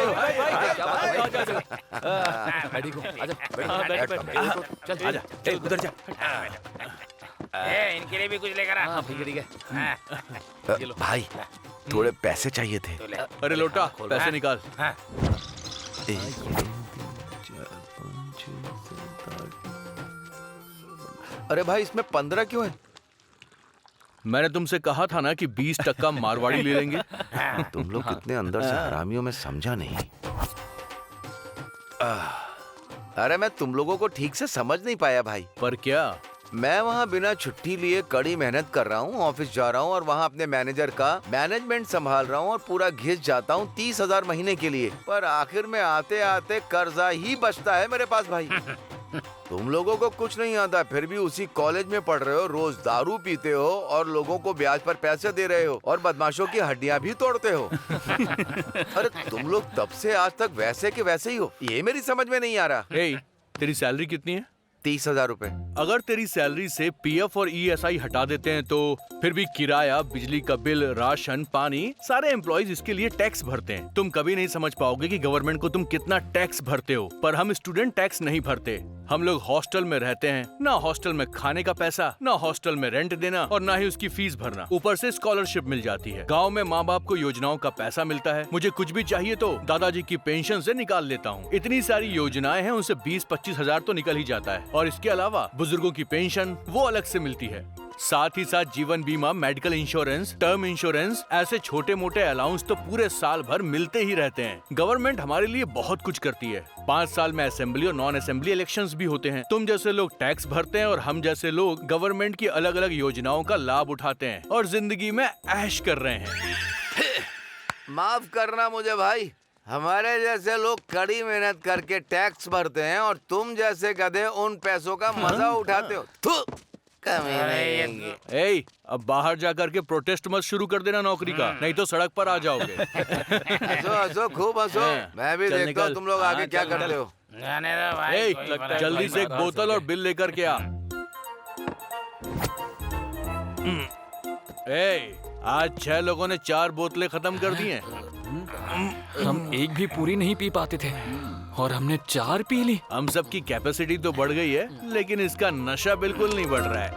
चल आजा, उधर जा। इनके लिए भी कुछ लेकर आ। हाँ ठीक है। भाई थोड़े पैसे चाहिए थे। अरे लोटा, पैसे निकाल। अरे भाई इसमें 15 क्यों है? मैंने तुमसे कहा था ना कि 20% मारवाड़ी ले लेंगे। तुम लोग कितने अंदर से हरामियों में समझा नहीं। अरे मैं तुम लोगों को ठीक से समझ नहीं पाया भाई। पर क्या? मैं वहाँ बिना छुट्टी लिए कड़ी मेहनत कर रहा हूँ, ऑफिस जा रहा हूँ और वहाँ अपने मैनेजर का मैनेजमेंट संभाल रहा हूँ और पूरा घिस जाता हूँ 30,000 महीने के लिए। पर आखिर में आते आते कर्जा ही बचता है मेरे पास भाई। तुम लोगों को कुछ नहीं आता, फिर भी उसी कॉलेज में पढ़ रहे हो, रोज दारू पीते हो और लोगों को ब्याज पर पैसे दे रहे हो और बदमाशों की हड्डियां भी तोड़ते हो। अरे तुम लोग तब से आज तक वैसे के वैसे ही हो, ये मेरी समझ में नहीं आ रहा। तेरी सैलरी कितनी है? 30,000 रुपए। अगर तेरी सैलरी से पीएफ और ईएसआई हटा देते हैं तो फिर भी किराया, बिजली का बिल, राशन, पानी, सारे एम्प्लॉइज इसके लिए टैक्स भरते हैं। तुम कभी नहीं समझ पाओगे कि गवर्नमेंट को तुम कितना टैक्स भरते हो, पर हम स्टूडेंट टैक्स नहीं भरते। हम लोग हॉस्टल में रहते हैं, ना हॉस्टल में खाने का पैसा, ना हॉस्टल में रेंट देना और ना ही उसकी फीस भरना। ऊपर से स्कॉलरशिप मिल जाती है। गांव में माँ बाप को योजनाओं का पैसा मिलता है। मुझे कुछ भी चाहिए तो दादाजी की पेंशन से निकाल लेता हूँ। इतनी सारी योजनाएं हैं, उनसे 20-25 हजार तो निकल ही जाता है। और इसके अलावा बुजुर्गों की पेंशन वो अलग से मिलती है। साथ ही साथ जीवन बीमा, मेडिकल इंश्योरेंस, टर्म इंश्योरेंस, ऐसे छोटे मोटे अलाउंस तो पूरे साल भर मिलते ही रहते हैं। गवर्नमेंट हमारे लिए बहुत कुछ करती है। 5 साल में असेंबली और नॉन असेंबली इलेक्शंस भी होते हैं। तुम जैसे लोग टैक्स भरते हैं और हम जैसे लोग गवर्नमेंट की अलग अलग योजनाओं का लाभ उठाते हैं और जिंदगी में ऐश कर रहे हैं। माफ करना मुझे भाई, हमारे जैसे लोग कड़ी मेहनत करके टैक्स भरते हैं और तुम जैसे गधे उन पैसों का मजा उठाते हो। अब बाहर जाकर के प्रोटेस्ट मत शुरू कर देना नौकरी का, नहीं तो सड़क पर आ जाओगे। हंसो हंसो, खूब हंसो, मैं भी देखता हूँ तुम लोग आगे क्या करते हो। जल्दी से एक बोतल और बिल लेकर के आ। आज 6 लोगों ने 4 बोतलें खत्म कर दी हैं। हम एक भी पूरी नहीं पी पाते थे और हमने 4 पी ली। हम सब की कैपेसिटी तो बढ़ गई है, लेकिन इसका नशा बिल्कुल नहीं बढ़ रहा है।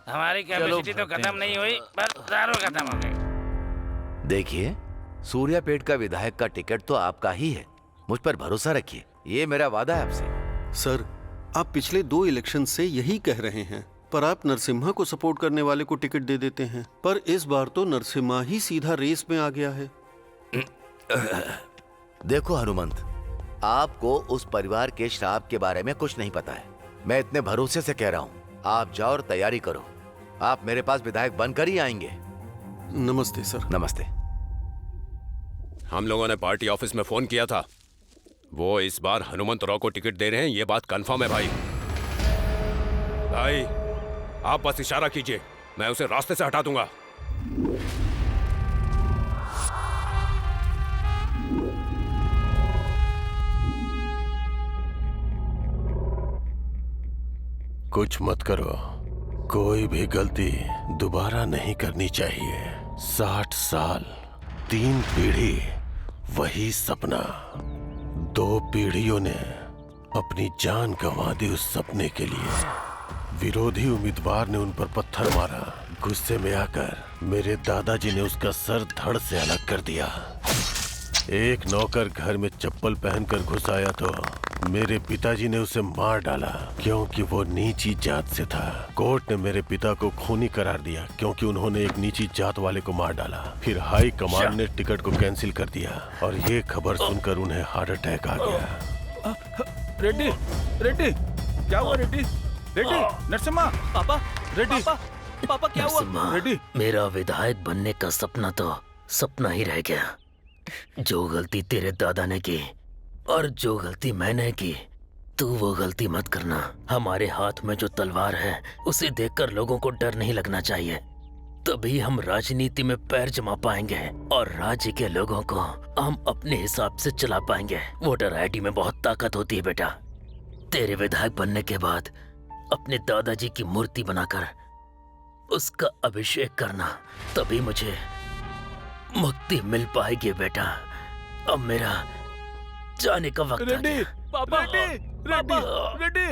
हमारी कैपेसिटी तो खत्म नहीं हुई, पर दारू खत्म हो गई। देखिए, सूर्यापेट का विधायक का टिकट तो आपका ही है, मुझ पर भरोसा रखिए, ये मेरा वादा है आपसे। सर, आप पिछले 2 इलेक्शन से यही कह रहे हैं, पर आप नरसिम्हा को सपोर्ट करने वाले को टिकट दे देते हैं। पर इस बार तो नरसिम्हा ही सीधा रेस में आ गया है। देखो हनुमंत, आपको उस परिवार के श्राप के बारे में कुछ नहीं पता है। मैं इतने भरोसे से कह रहा हूँ, आप जाओ और तैयारी करो। आप मेरे पास विधायक बनकर ही आएंगे। नमस्ते सर। नमस्ते। हम लोगों ने पार्टी ऑफिस में फोन किया था, वो इस बार हनुमंत राव को टिकट दे रहे हैं, ये बात कंफर्म है भाई। भाई आप बस इशारा कीजिए, मैं उसे रास्ते से हटा दूंगा। कुछ मत करो। कोई भी गलती दोबारा नहीं करनी चाहिए। 60 साल, 3 पीढ़ी, वही सपना। 2 पीढ़ियों ने अपनी जान गंवा दी उस सपने के लिए। विरोधी उम्मीदवार ने उन पर पत्थर मारा। गुस्से में आकर मेरे दादाजी ने उसका सर धड़ से अलग कर दिया। एक नौकर घर में चप्पल पहनकर घुस आया तो मेरे पिताजी ने उसे मार डाला क्योंकि वो नीची जात से था। कोर्ट ने मेरे पिता को खूनी करार दिया क्योंकि उन्होंने एक नीची जात वाले को मार डाला। फिर हाई कमांड ने टिकट को कैंसिल कर दिया और ये खबर सुनकर उन्हें हार्ट अटैक आ गया। रेड्डी, रेड्डी, क्या हुआ रेड्डी? रेड्डी, नरसिम्हा, पापा, रेड्डी, पापा क्या हुआ? रेड्डी, मेरा विधायक बनने का सपना तो सपना ही रह गया। जो गलती तेरे दादा ने की और जो गलती मैंने की, तू वो गलती मत करना। हमारे हाथ में जो तलवार है उसे देखकर लोगों को डर नहीं लगना चाहिए। तभी हम राजनीति में पैर जमा पाएंगे और राज्य के लोगों को हम अपने हिसाब से चला पाएंगे। वोटर आईडी में बहुत ताकत होती है बेटा। तेरे विधायक बनने के बाद अपने दादाजी की मूर्ति बनाकर उसका अभिषेक करना, तभी मुझे मुक्ति मिल पाएगी बेटा। अब मेरा जाने का वक्त आ गया। पापा, रेड्डी,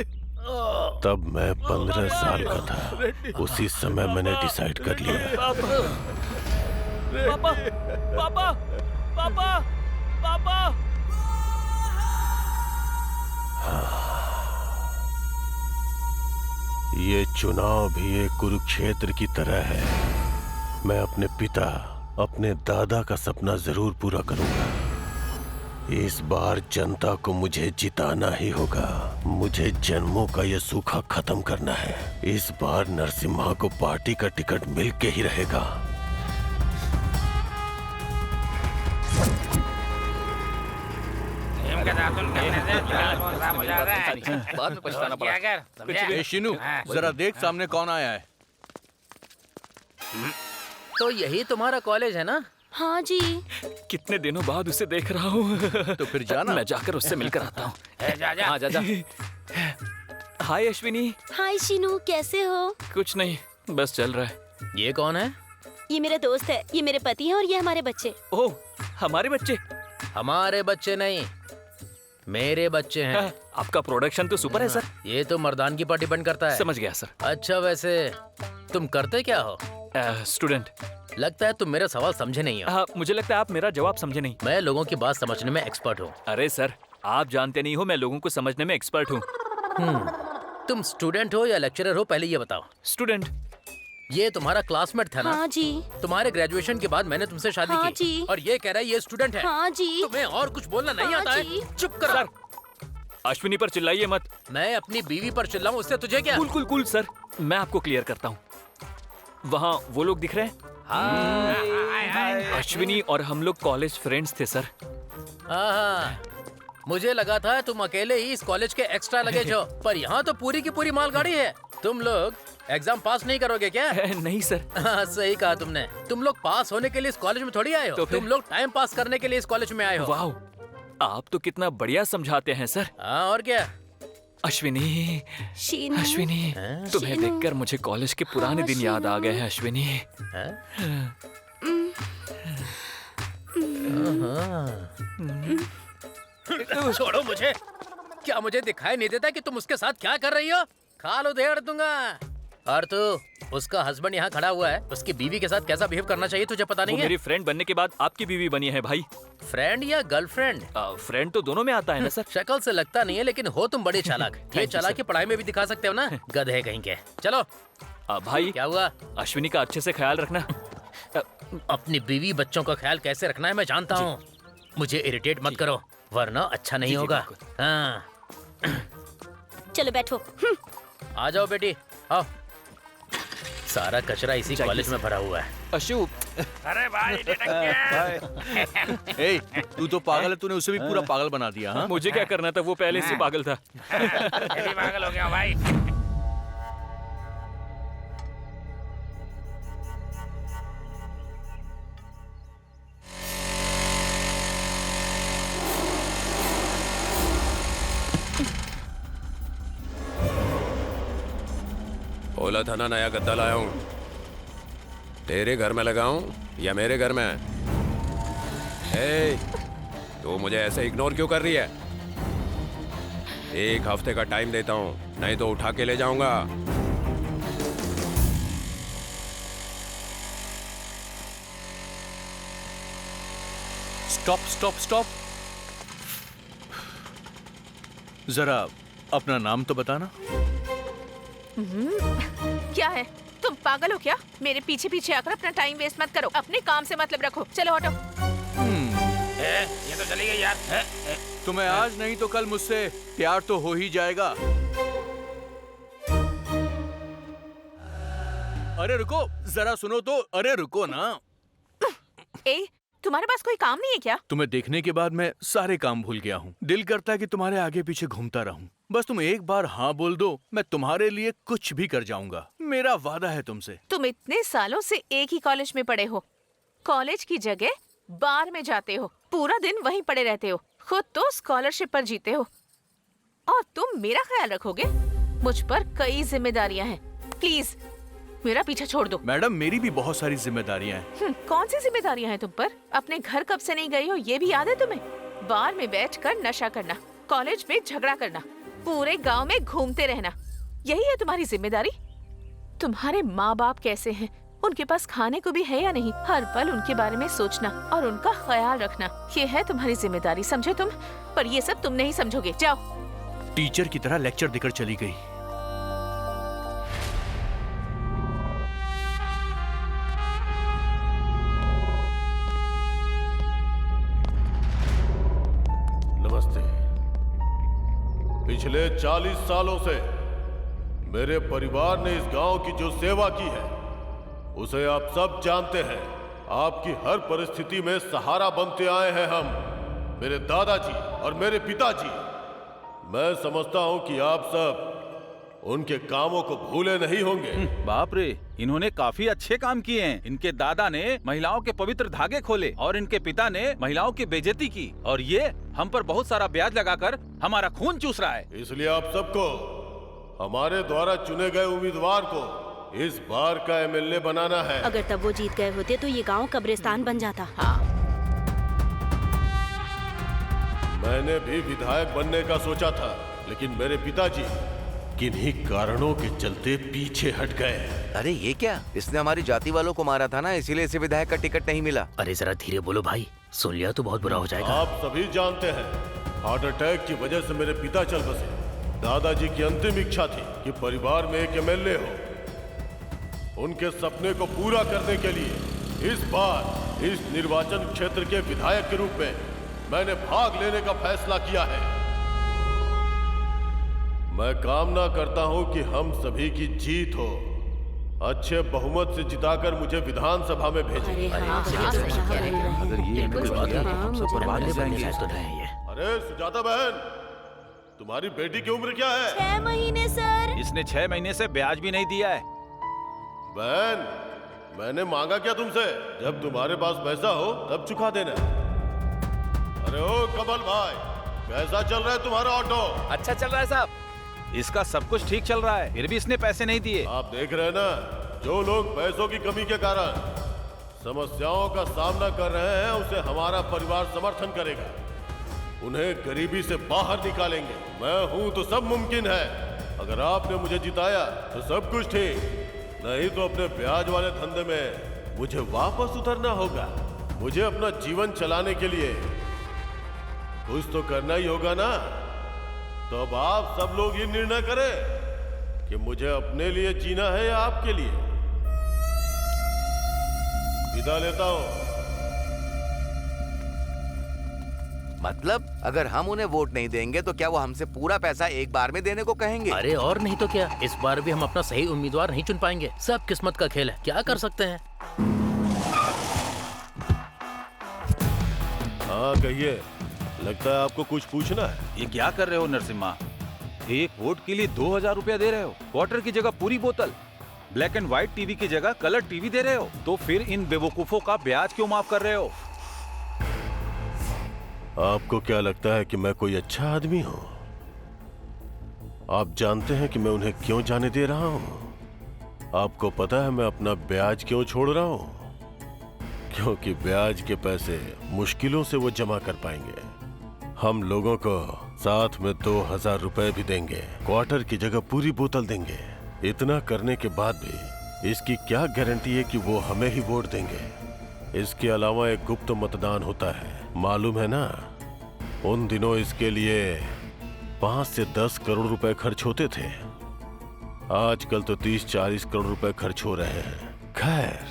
तब मैं 15 साल का था। उसी समय मैंने डिसाइड कर लिया। पापा, पापा, पापा, पापा, पापा। ये चुनाव भी एक कुरुक्षेत्र की तरह है। मैं अपने पिता, अपने दादा का सपना जरूर पूरा करूंगा। इस बार जनता को मुझे जिताना ही होगा। मुझे जन्मों का ये सूखा खत्म करना है। इस बार नरसिम्हा को पार्टी का टिकट मिल के ही रहेगा। बाद में पछताना पड़ा। ए शिनू, जरा देख सामने कौन आया है। तो यही तुम्हारा कॉलेज है ना? हाँ जी। कितने दिनों बाद उसे देख रहा हूँ। तो फिर जाना। मैं जाकर उससे मिलकर आता हूँ। जा जा। हाय अश्विनी। हाय शीनू, कैसे हो? कुछ नहीं, बस चल रहा है। ये कौन है? ये मेरा दोस्त है, ये मेरे पति हैं और ये हमारे बच्चे। ओह, हमारे बच्चे? हमारे बच्चे नहीं, मेरे बच्चे हैं। आपका प्रोडक्शन तो सुपर है सर। ये तो मर्दान की पर डिपेंड करता है। समझ गया सर। अच्छा, वैसे तुम करते क्या हो? स्टूडेंट। लगता है तुम मेरा सवाल समझे नहीं हो। मुझे लगता है आप मेरा जवाब समझे नहीं। मैं लोगों की बात समझने में एक्सपर्ट हूँ। अरे सर, आप जानते नहीं हो मैं लोगों को समझने में एक्सपर्ट हूँ। तुम स्टूडेंट हो या लेक्चरर हो, पहले ये बताओ। स्टूडेंट। ये तुम्हारा क्लासमेट था ना? हाँ जी। तुम्हारे ग्रेजुएशन के बाद मैंने तुमसे शादी हाँ की जी। और ये कह रहा है ये स्टूडेंट है। हाँ जी। तुम्हें और कुछ बोलना नहीं हाँ आता जी। है? चुप कर सर। अश्विनी पर चिल्लाइए मत। मैं अपनी बीवी पर चिल्लाऊं, उससे तुझे क्या? कूल कूल कूल सर, मैं आपको क्लियर करता हूँ। वहाँ वो लोग दिख रहे हैं? अश्विनी और हम लोग कॉलेज फ्रेंड्स थे सर। हाँ, मुझे लगा था तुम अकेले ही इस कॉलेज के एक्स्ट्रा लगेज हो, पर यहाँ तो पूरी की पूरी मालगाड़ी है। तुम लोग एग्जाम पास नहीं करोगे क्या? नहीं सर। हाँ, सही कहा तुमने। तुम लोग पास होने के लिए इस कॉलेज में थोड़ी आए हो, तुम लोग टाइम पास करने के लिए इस कॉलेज में आए हो। वाह, आप तो कितना बढ़िया समझाते हैं सर। हाँ, और क्या? अश्विनी, शीनू। अश्विनी, तुम्हें शीनू। देखकर मुझे कॉलेज के पुराने हाँ, दिन याद आ शीनू। गए हैं अश्विनी। छोड़ो मुझे। क्या मुझे दिखाई नहीं देता कि तुम उसके साथ क्या कर रही हो? खाल उधेड़ दूंगा। और तू, उसका हस्बैंड यहाँ खड़ा हुआ है, उसकी बीवी के साथ कैसा बिहेव करना चाहिए तुझे पता नहीं वो है? मेरी फ्रेंड बनने के बाद आपकी बीवी बनी है भाई। फ्रेंड या गर्लफ्रेंड? फ्रेंड तो दोनों में आता है ना सर। शक्ल से लगता नहीं है, लेकिन हो तुम बड़े चालाक। ये चालाकी पढ़ाई में भी दिखा सकते हो ना? गधे कहीं के। चलो। भाई, क्या हुआ? अश्विनी का अच्छे से ख्याल रखना। अपनी बीवी बच्चों का ख्याल कैसे रखना है मैं जानता हूँ। मुझे इरिटेट मत करो, वरना अच्छा नहीं होगा। हाँ, चलो बैठो। आ जाओ बेटी, आओ। सारा कचरा इसी कॉलेज में भरा हुआ है। अशु। अरे भाई, ए, तू तो पागल है, तूने उसे भी पूरा पागल बना दिया। हाँ? मुझे क्या करना था, वो पहले से पागल था। ये भी पागल हो गया भाई। बोला था ना नया गद्दा लाया हूँ। तेरे घर में लगाऊं या मेरे घर में? तू मुझे ऐसे इग्नोर क्यों कर रही है? 1 हफ्ते का टाइम देता हूँ, नहीं तो उठा के ले जाऊंगा। Stop stop stop. जरा अपना नाम तो बताना। क्या है, तुम पागल हो क्या? मेरे पीछे पीछे आकर अपना टाइम वेस्ट मत करो, अपने काम से मतलब रखो। चलो हटो। ये तो चली गई यार। तुम्हें आज नहीं तो कल मुझसे प्यार तो हो ही जाएगा। अरे रुको, जरा सुनो तो। अरे रुको ना। तुम्हारे पास कोई काम नहीं है क्या? तुम्हें देखने के बाद मैं सारे काम भूल गया हूँ। दिल करता है कि तुम्हारे आगे पीछे घूमता रहूं। बस तुम एक बार हाँ बोल दो, मैं तुम्हारे लिए कुछ भी कर जाऊंगा। मेरा वादा है तुमसे। तुम इतने सालों से एक ही कॉलेज में पढ़े हो, कॉलेज की जगह बार में जाते हो, पूरा दिन वहीं पड़े रहते हो, खुद तो स्कॉलरशिप पर जीते हो, और तुम मेरा ख्याल रखोगे? मुझ पर कई जिम्मेदारियां हैं, प्लीज मेरा पीछा छोड़ दो। मैडम, मेरी भी बहुत सारी जिम्मेदारियां हैं। कौन सी जिम्मेदारियां हैं तुम पर? अपने घर कब से नहीं गई हो ये भी याद है तुम्हें? बार में बैठकर नशा करना, कॉलेज में झगड़ा करना, पूरे गांव में घूमते रहना, यही है तुम्हारी जिम्मेदारी? तुम्हारे माँ बाप कैसे हैं? उनके पास खाने को भी है या नहीं? हर पल उनके बारे में सोचना और उनका ख्याल रखना, ये है तुम्हारी जिम्मेदारी, समझे तुम? पर ये सब तुम नहीं समझोगे। जाओ। टीचर की तरह लेक्चर देकर चली गई। नमस्ते। पिछले 40 सालों से मेरे परिवार ने इस गांव की जो सेवा की है उसे आप सब जानते हैं। आपकी हर परिस्थिति में सहारा बनते आए हैं हम, मेरे दादाजी और मेरे पिताजी। मैं समझता हूं कि आप सब उनके कामों को भूले नहीं होंगे। बाप रे, इन्होंने काफी अच्छे काम किए हैं। इनके दादा ने महिलाओं के पवित्र धागे खोले और इनके पिता ने महिलाओं की बेइज्जती की, और ये हम पर बहुत सारा ब्याज लगाकर हमारा खून चूस रहा है। इसलिए आप सबको हमारे द्वारा चुने गए उम्मीदवार को इस बार का एमएलए बनाना है। अगर तब वो जीत गए होते तो ये गांव कब्रिस्तान बन जाता। मैंने भी विधायक बनने का सोचा था, लेकिन मेरे पिताजी किन्हीं कारणों के चलते पीछे हट गए। अरे ये क्या, इसने हमारी जाति वालों को मारा था ना, इसीलिए इसे विधायक का टिकट नहीं मिला। अरे जरा धीरे बोलो भाई, सुन लिया तो बहुत बुरा हो जाएगा। आप सभी जानते हैं, हार्ट अटैक की वजह से मेरे पिता चल बसे। दादाजी की अंतिम इच्छा थी कि परिवार में एक एमएलए हो। उनके सपने को पूरा करने के लिए इस बार इस निर्वाचन क्षेत्र के विधायक के रूप में मैंने भाग लेने का फैसला किया है। मैं कामना करता हूं कि हम सभी की जीत हो। अच्छे बहुमत से जिताकर मुझे विधानसभा में भेजें। अगर ये हम सब बर्बाद हो जाएंगे। अरे सुजाता बहन, तुम्हारी बेटी की उम्र क्या है? 6 महीने सर। इसने 6 महीने से ब्याज भी नहीं दिया है। बहन, मैंने मांगा क्या तुमसे? जब तुम्हारे पास पैसा हो तब चुका देना। अरे ओ कमल भाई, कैसा चल रहा है तुम्हारा ऑटो? अच्छा चल रहा है साहब, इसका सब कुछ ठीक चल रहा है, फिर भी इसने पैसे नहीं दिए। आप देख रहे हैं ना, जो लोग पैसों की कमी के कारण समस्याओं का सामना कर रहे हैं उसे हमारा परिवार समर्थन करेगा। उन्हें गरीबी से बाहर निकालेंगे। मैं हूं तो सब मुमकिन है। अगर आपने मुझे जिताया तो सब कुछ ठीक, नहीं तो अपने ब्याज वाले धंधे में मुझे वापस उतरना होगा। मुझे अपना जीवन चलाने के लिए कुछ तो करना ही होगा ना। तो अब आप सब लोग ये निर्णय करें कि मुझे अपने लिए जीना है या आपके लिए। विदा लेता हूं। मतलब अगर हम उन्हें वोट नहीं देंगे तो क्या वो हमसे पूरा पैसा एक बार में देने को कहेंगे? अरे और नहीं तो क्या, इस बार भी हम अपना सही उम्मीदवार नहीं चुन पाएंगे। सब किस्मत का खेल है, क्या कर सकते हैं। हाँ कहिए, लगता है आपको कुछ पूछना है। ये क्या कर रहे हो नरसिम्हा? एक वोट के लिए 2000 रुपया दे रहे हो, क्वार्टर की जगह पूरी बोतल, ब्लैक एंड व्हाइट टीवी की जगह कलर टीवी दे रहे हो, तो फिर इन बेवकूफों का ब्याज क्यों माफ कर रहे हो? आपको क्या लगता है कि मैं कोई अच्छा आदमी हूं? आप जानते हैं कि मैं उन्हें क्यों जाने दे रहा हूं? आपको पता है मैं अपना ब्याज क्यों छोड़ रहा हूँ? क्योंकि ब्याज के पैसे मुश्किलों से वो जमा कर पाएंगे। हम लोगों को साथ में 2000 रुपए भी देंगे, क्वार्टर की जगह पूरी बोतल देंगे। इतना करने के बाद भी इसकी क्या गारंटी है कि वो हमें ही वोट देंगे? इसके अलावा एक गुप्त मतदान होता है, मालूम है ना? उन दिनों इसके लिए 5 से 10 करोड़ रुपए खर्च होते थे। आजकल तो 30-40 करोड़ रुपए खर्च हो रहे हैं। खैर,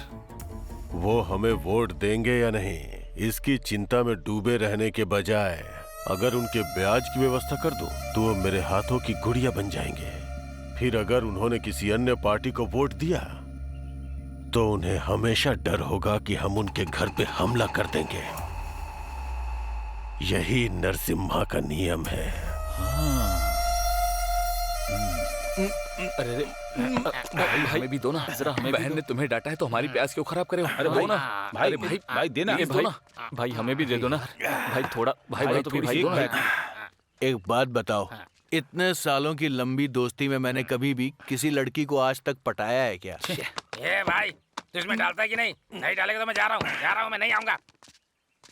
वो हमें वोट देंगे या नहीं, इसकी चिंता में डूबे रहने के बजाय अगर उनके ब्याज की व्यवस्था कर दूं, तो वो मेरे हाथों की गुड़िया बन जाएंगे। फिर अगर उन्होंने किसी अन्य पार्टी को वोट दिया, तो उन्हें हमेशा डर होगा कि हम उनके घर पे हमला कर देंगे। यही नरसिम्हा का नियम है। अरे भाई हमें भी दो ना जरा। हमें बहन ने तुम्हें डांटा है तो हमारी प्यास क्यों खराब करे हो? अरे दो ना भाई, भाई देना भाई, हमें भी दे दो ना भाई थोड़ा। भाई तो भाई दो ना। एक बात बताओ, इतने सालों की लंबी दोस्ती में मैंने कभी भी किसी लड़की को आज तक पटाया है क्या? ये भाई तू इसमें डालता है कि नहीं? नहीं डालेगा तो मैं जा रहा हूँ, मैं नहीं आऊंगा।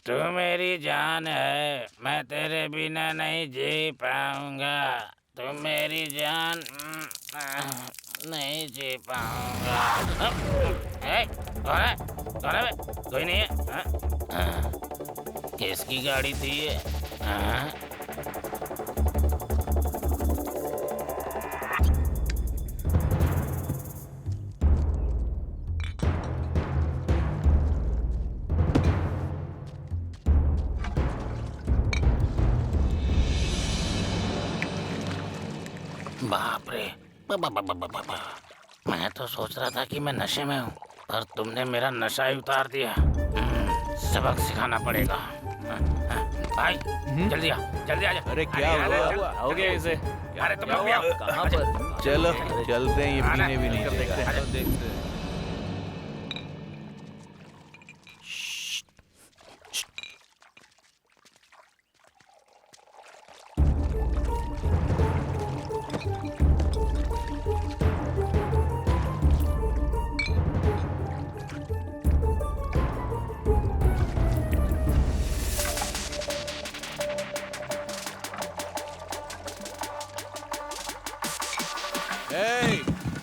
तू मेरी जान है, मैं तेरे बिना नहीं जी पाऊंगा। तू मेरी जान नहीं जी पाऊंगा। कौन है? कौन है बे? कोई नहीं है। किसकी गाड़ी थी ये? बाप रे, मैं तो सोच रहा था कि मैं नशे में हूँ, पर तुमने मेरा नशा ही उतार दिया। सबक सिखाना पड़ेगा। भाई जल्दी आ, जल्दी आ जा। अरे क्या हुआ? आओगे इसे? अरे तुम लोग भी आओ। कहाँ पर? चलो चलते हैं, ये पीने भी नहीं देखते।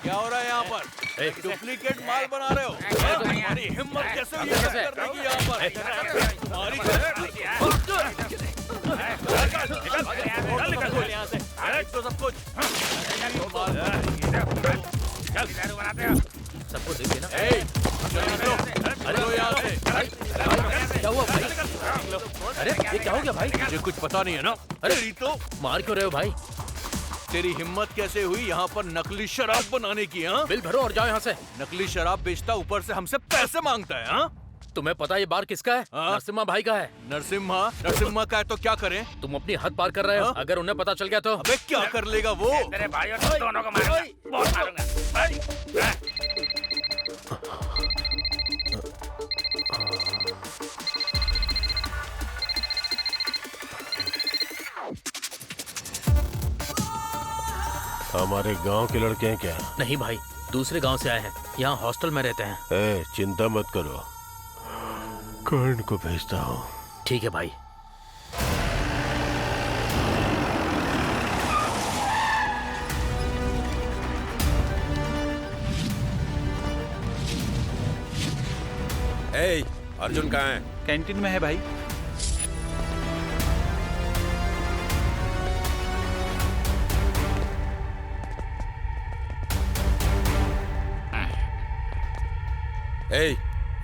क्या हो रहा है यहाँ पर? डुप्लीकेट माल बना रहे हो? तुम्हारी हिम्मत कैसे हुई ऐसा करने की यहाँ पर? तो सब कुछ सबको दे देना। क्या हुआ भाई? अरे ये क्या हो गया भाई? मुझे कुछ पता नहीं है ना। अरे तो मार क्यों रहे हो भाई? तेरी हिम्मत कैसे हुई यहाँ पर नकली शराब बनाने की? हाँ, बिल भरो और जाओ यहाँ से। नकली शराब बेचता, ऊपर से हमसे पैसे मांगता है। हाँ, तुम्हें पता है ये बार किसका है? नरसिम्हा भाई का है। नरसिम्हा का है तो क्या करें? तुम अपनी हद पार कर रहे हो। अगर उन्हें पता चल गया तो? अबे क्या कर लेगा वो? तेरे भाई और दोनों को मारूंगा, बहुत मारूंगा। हमारे गांव के लड़के हैं क्या? नहीं भाई, दूसरे गांव से आए हैं, यहाँ हॉस्टल में रहते हैं। चिंता मत करो, कर्ण को भेजता हूँ। ठीक है भाई। अर्जुन कहाँ है? कैंटीन में है भाई।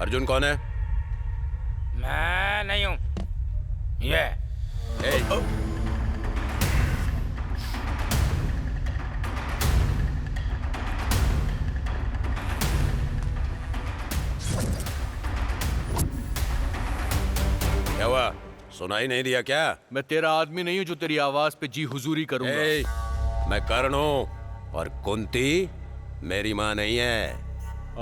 अर्जुन कौन है? मैं नहीं हूँ ये। क्या हुआ? सुनाई नहीं दिया क्या? मैं तेरा आदमी नहीं हूँ जो तेरी आवाज पे जी हुजूरी करूंगा। मैं कर्ण हूँ और कुंती मेरी माँ नहीं है।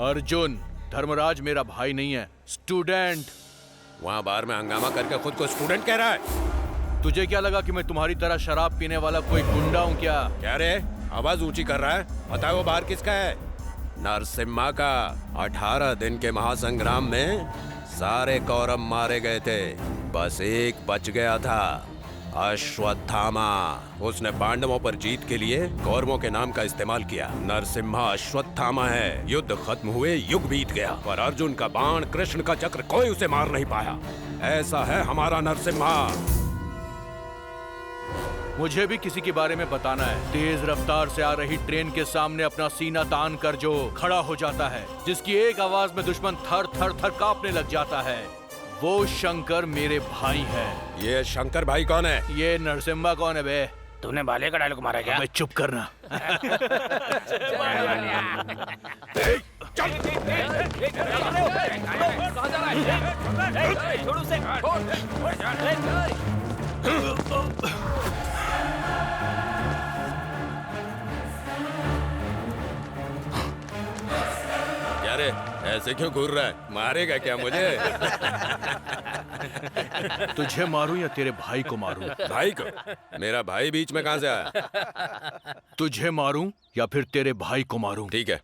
अर्जुन, धर्मराज मेरा भाई नहीं है, स्टूडेंट। वहाँ बार में हंगामा करके खुद को स्टूडेंट कह रहा है। तुझे क्या लगा कि मैं तुम्हारी तरह शराब पीने वाला कोई गुंडा हूँ क्या? क्या रे, आवाज ऊंची कर रहा है? बताओ वो बार किसका है? नरसिम्हा का 18 दिन के महासंग्राम में सारे कौरव मारे गए थे, बस एक बच गया था, अश्वत्थामा। उसने पांडवों पर जीत के लिए कौरवों के नाम का इस्तेमाल किया। नरसिम्हा अश्वत्थामा है। युद्ध खत्म हुए, युग बीत गया, पर अर्जुन का बाण, कृष्ण का चक्र, कोई उसे मार नहीं पाया। ऐसा है हमारा नरसिम्हा। मुझे भी किसी के बारे में बताना है। तेज रफ्तार से आ रही ट्रेन के सामने अपना सीना तान कर जो खड़ा हो जाता है, जिसकी एक आवाज में दुश्मन थर थर थर कांपने लग जाता है, वो शंकर मेरे भाई है। ये शंकर भाई कौन है? ये नरसिम्हा कौन है बे? तूने बाले का डायलॉग मारा क्या? मैं चुप करना। क्या रे, ऐसे क्यों घूर रहा है? मारेगा क्या मुझे? तुझे मारूं या तेरे भाई को मारूं? भाई को? मेरा भाई बीच में कहां से आया? तुझे मारूं या फिर तेरे भाई को मारूं? ठीक है,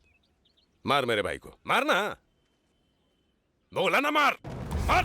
मार मेरे भाई को। मारना, बोला ना, मार मार।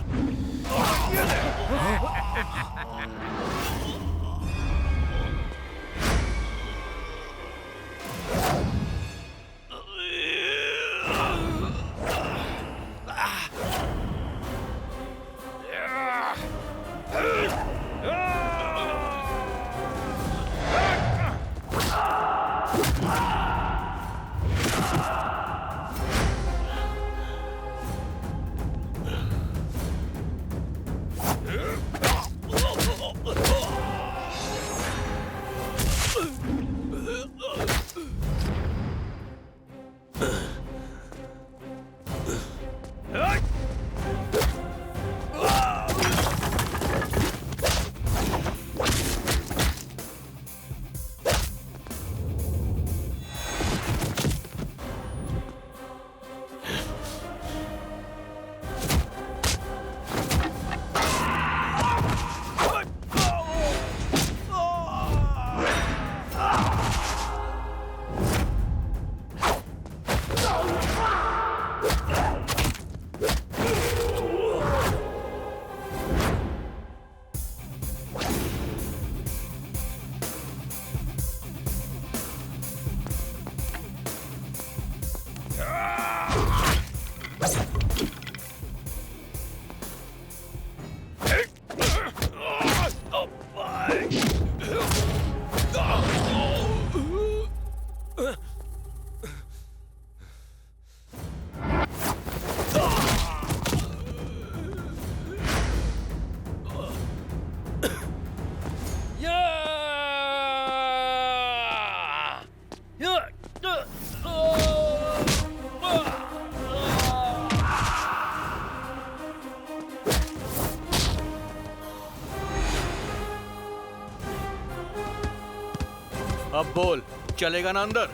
अब बोल, चलेगा ना अंदर?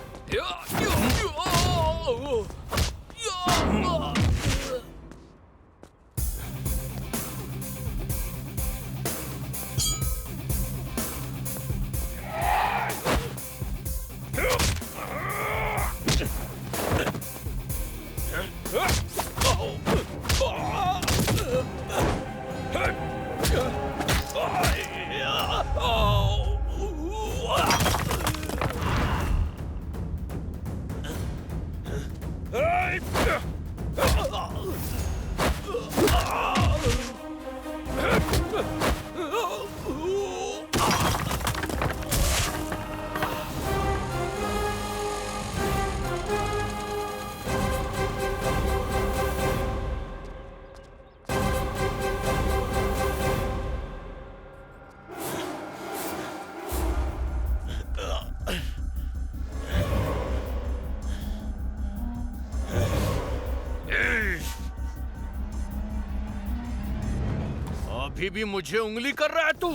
अभी भी मुझे उंगली कर रहा है तू?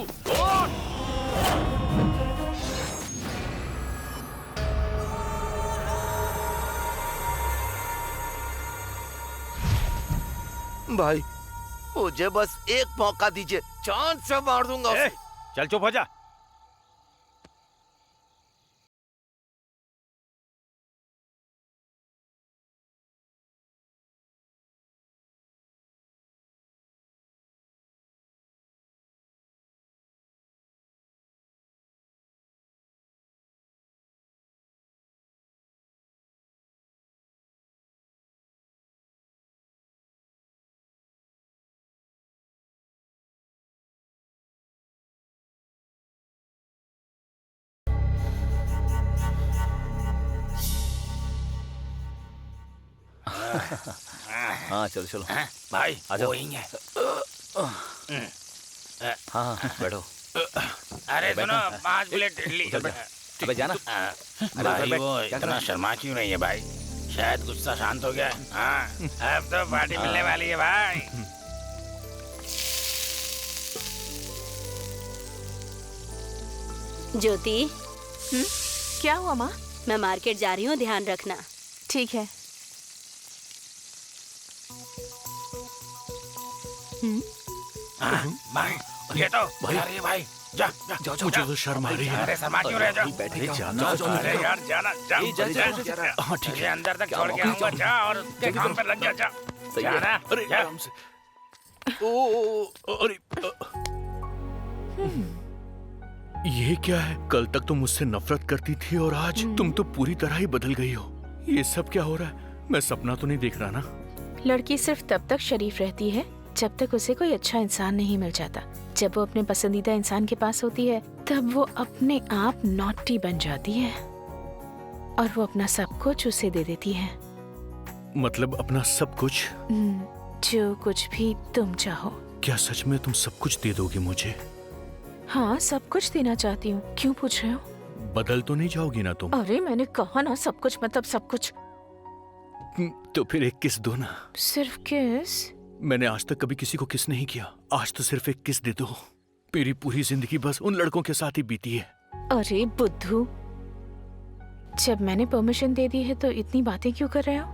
भाई मुझे बस एक मौका दीजिए, चांद से मार दूंगा उसे। चल चुप हो जा। हाँ चलो चलो भाई आ जाओ। वही है। हाँ बैठो। अरे सुनो 5 प्लेट इडली। अबे जाना। भाई वो इतना शर्मा क्यों नहीं है भाई? शायद गुस्सा शांत हो गया। हाँ अब तो पार्टी मिलने वाली है भाई। ज्योति, क्या हुआ माँ? मैं मार्केट जा रही हूँ, ध्यान रखना। ठीक है। भाई ये तो भाई भाई जा जा जाओ मुझे तो शर्म आ रही है। अरे शर्मा क्यों रहे? जाओ बैठे जाना। अरे यार जाना जा। हाँ ठीक तुझे अंदर तक छोड़ के आऊंगा। जा और उसके काम पे लग जा। जा जाना। अरे जा। आराम से। ओ अरे ये क्या है? कल तक तो मुझसे नफरत करती थी और आज तुम तो पूरी तरह ही बदल गई हो। ये सब क्या हो रहा है? मैं सपना तो नहीं देख रहा ना? लड़की सिर्फ तब तक शरीफ रहती है जब तक उसे कोई अच्छा इंसान नहीं मिल जाता। जब वो अपने पसंदीदा इंसान के पास होती है तब वो अपने आप नॉटी बन जाती है और वो अपना सब कुछ उसे दे देती है। मतलब अपना सब कुछ? जो कुछ भी तुम चाहो। क्या सच में तुम सब कुछ दे दोगी मुझे? हाँ सब कुछ देना चाहती हूँ। क्यों पूछ रहे हो? बदल तो नहीं जाओगी ना तुम? अरे मैंने कहा ना सब कुछ मतलब सब कुछ। तो फिर एक किस दो ना। सिर्फ किस? मैंने आज तक कभी किसी को किस नहीं किया। आज तो सिर्फ एक किस दे दो। मेरी पूरी जिंदगी बस उन लड़कों के साथ ही बीती है। अरे बुद्धू, जब मैंने परमिशन दे दी है तो इतनी बातें क्यों कर रहे हो?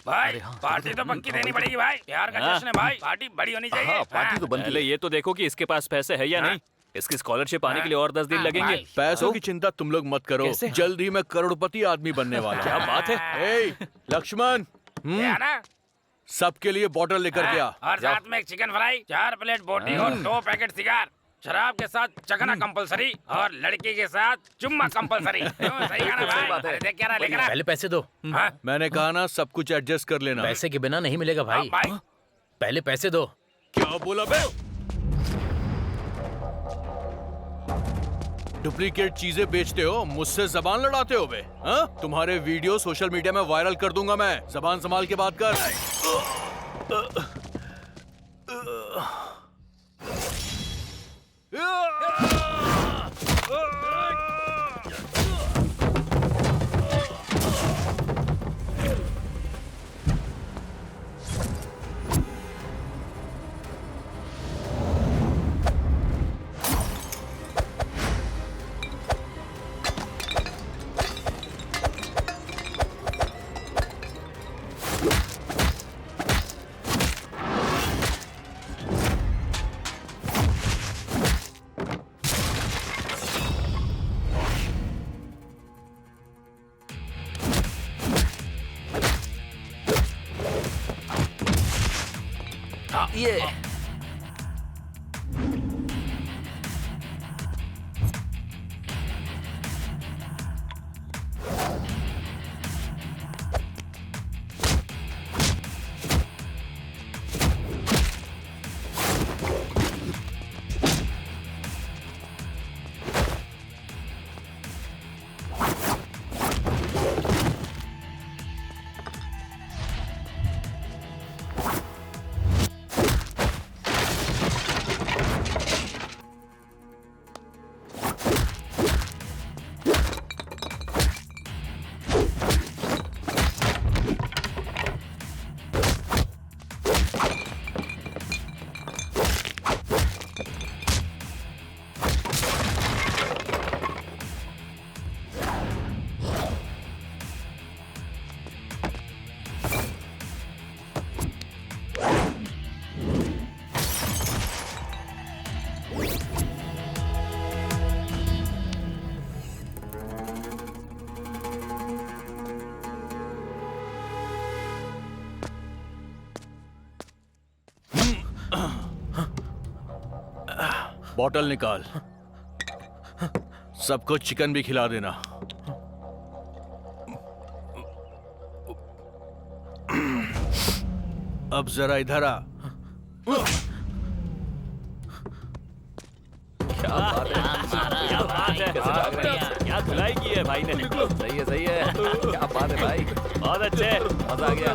भाई पार्टी तो पक्की देनी पड़ेगी भाई। प्यार का जश्न है भाई, पार्टी बड़ी होनी चाहिए। हाँ पार्टी तो बनती है। ये तो देखो कि इसके पास पैसे है या नहीं। इसकी स्कॉलरशिप आने के लिए और 10 दिन लगेंगे। पैसों की चिंता तुम लोग मत करो। जल्द ही मैं करोड़पति आदमी बनने वाला। क्या बात है? ए, लक्ष्मण, सबके लिए बॉटल लेकर के आ। और साथ में एक चिकन फ्राई, 4 प्लेट बोटी और 2 पैकेट सिगार। शराब के साथ चखना कंपलसरी और लड़की के साथ चुम्मा कंपलसरी। सही है ना भाई? अरे देख क्या रहा लेकर आ। पहले पैसे दो। मैंने कहा ना सब कुछ एडजस्ट कर लेना। पैसे के बिना नहीं मिलेगा भाई। पहले पैसे दो। क्या बोला बे? डुप्लीकेट चीजें बेचते हो, मुझसे जबान लड़ाते हो बे? हाँ? तुम्हारे वीडियो सोशल मीडिया में वायरल कर दूंगा मैं। जबान संभाल के बात कर। ये बॉटल निकाल। सबको चिकन भी खिला देना। अब जरा इधर आ। क्या बात है, क्या बात है, कैसे भाग रहे हैं? क्या धुलाई की है भाई ने। सही है, सही है। क्या बात है भाई, बहुत अच्छे, मजा आ गया।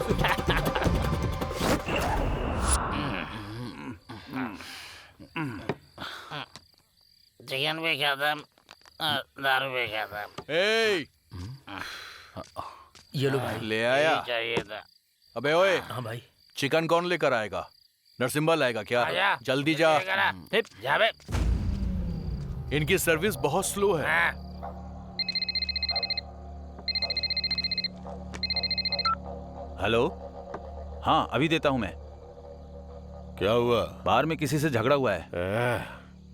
चिकन भी खाता, दारू भी खाता। ये लो भाई। ले आया। चाहिए था। अबे ओए, हाँ भाई। चिकन कौन लेकर आएगा? नरसिम्हा लाएगा क्या? आजा। जल्दी जा। जा बे। इनकी सर्विस बहुत स्लो है। हेलो, हाँ अभी देता हूँ मैं। क्या हुआ? बाहर में किसी से झगड़ा हुआ है।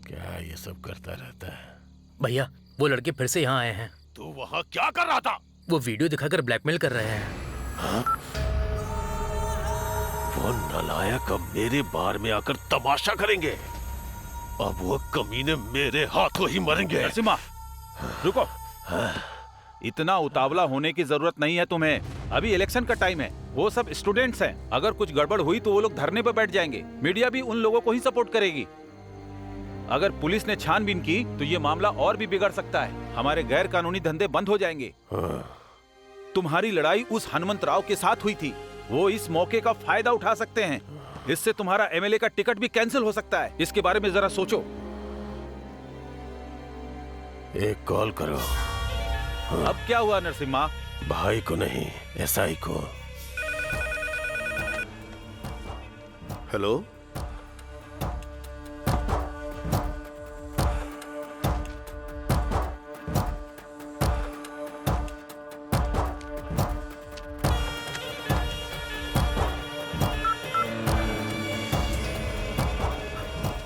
क्या ये सब करता रहता है? भैया वो लड़के फिर से यहाँ आए हैं। तू वहाँ क्या कर रहा था? वो वीडियो दिखाकर ब्लैकमेल कर रहे हैं। वो नालायक अब मेरे बार में आकर तमाशा करेंगे। अब वो कमीने मेरे हाथों ही मरेंगे। नरसिम्हा, रुको। इतना उतावला होने की जरूरत नहीं है तुम्हें। अभी इलेक्शन का टाइम है। वो सब स्टूडेंट्स हैं। अगर कुछ गड़बड़ हुई तो वो लोग धरने पर बैठ जाएंगे। मीडिया भी उन लोगों को ही सपोर्ट करेगी। अगर पुलिस ने छानबीन की तो ये मामला और भी बिगड़ सकता है। हमारे गैर कानूनी धंधे बंद हो जाएंगे। तुम्हारी लड़ाई उस हनुमंत राव के साथ हुई थी। वो इस मौके का फायदा उठा सकते हैं। इससे तुम्हारा एमएलए का टिकट भी कैंसिल हो सकता है। इसके बारे में जरा सोचो। एक कॉल करो। अब क्या हुआ नरसिम्हा? भाई को नहीं, एसआई को। हेलो,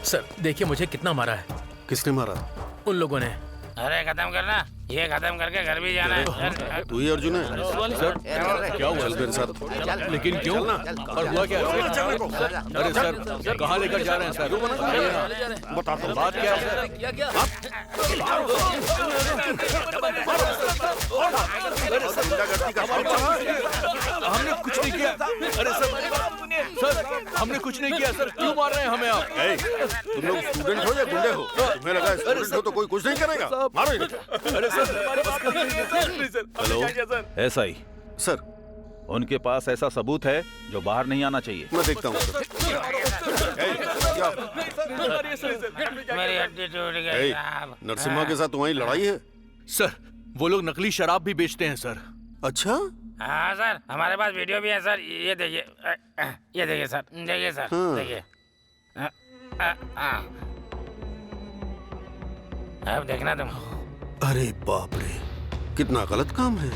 सर देखिए मुझे कितना मारा है। किसने मारा? उन लोगों ने। अरे खत्म करना, ये खत्म करके घर भी जाना है। तू ही अर्जुन है? सर क्या हुआ मेरे साथ? लेकिन क्यों? और हुआ क्या? अरे सर कहाँ लेकर जा रहे हैं सर? बता दो बात क्या है सर? हमने कुछ नहीं किया। अरे सर हमने कुछ नहीं किया सर। क्यों मार रहे हैं हमें आप? तुम लोग स्टूडेंट हो या गुंडे हो? तुम्हें लगा स्टूडेंट हो तो कोई कुछ नहीं करेगा? मारो इन्हें। अरे सर हेलो, एसआई सर, उनके पास ऐसा सबूत है जो बाहर नहीं आना चाहिए। मैं देखता हूँ सर। मेरी हड्डी टूट गई साहब। नरसिम्हा के साथ तुम्हारी लड़ाई है? सर वो लोग नकली शराब भी बेचते हैं सर। अच्छा? हाँ सर, हमारे पास वीडियो भी है सर। ये देखिए, ये देखिए सर, देखिए सर, देखिए। अब देखना तुम। अरे बाप रे, कितना गलत काम है।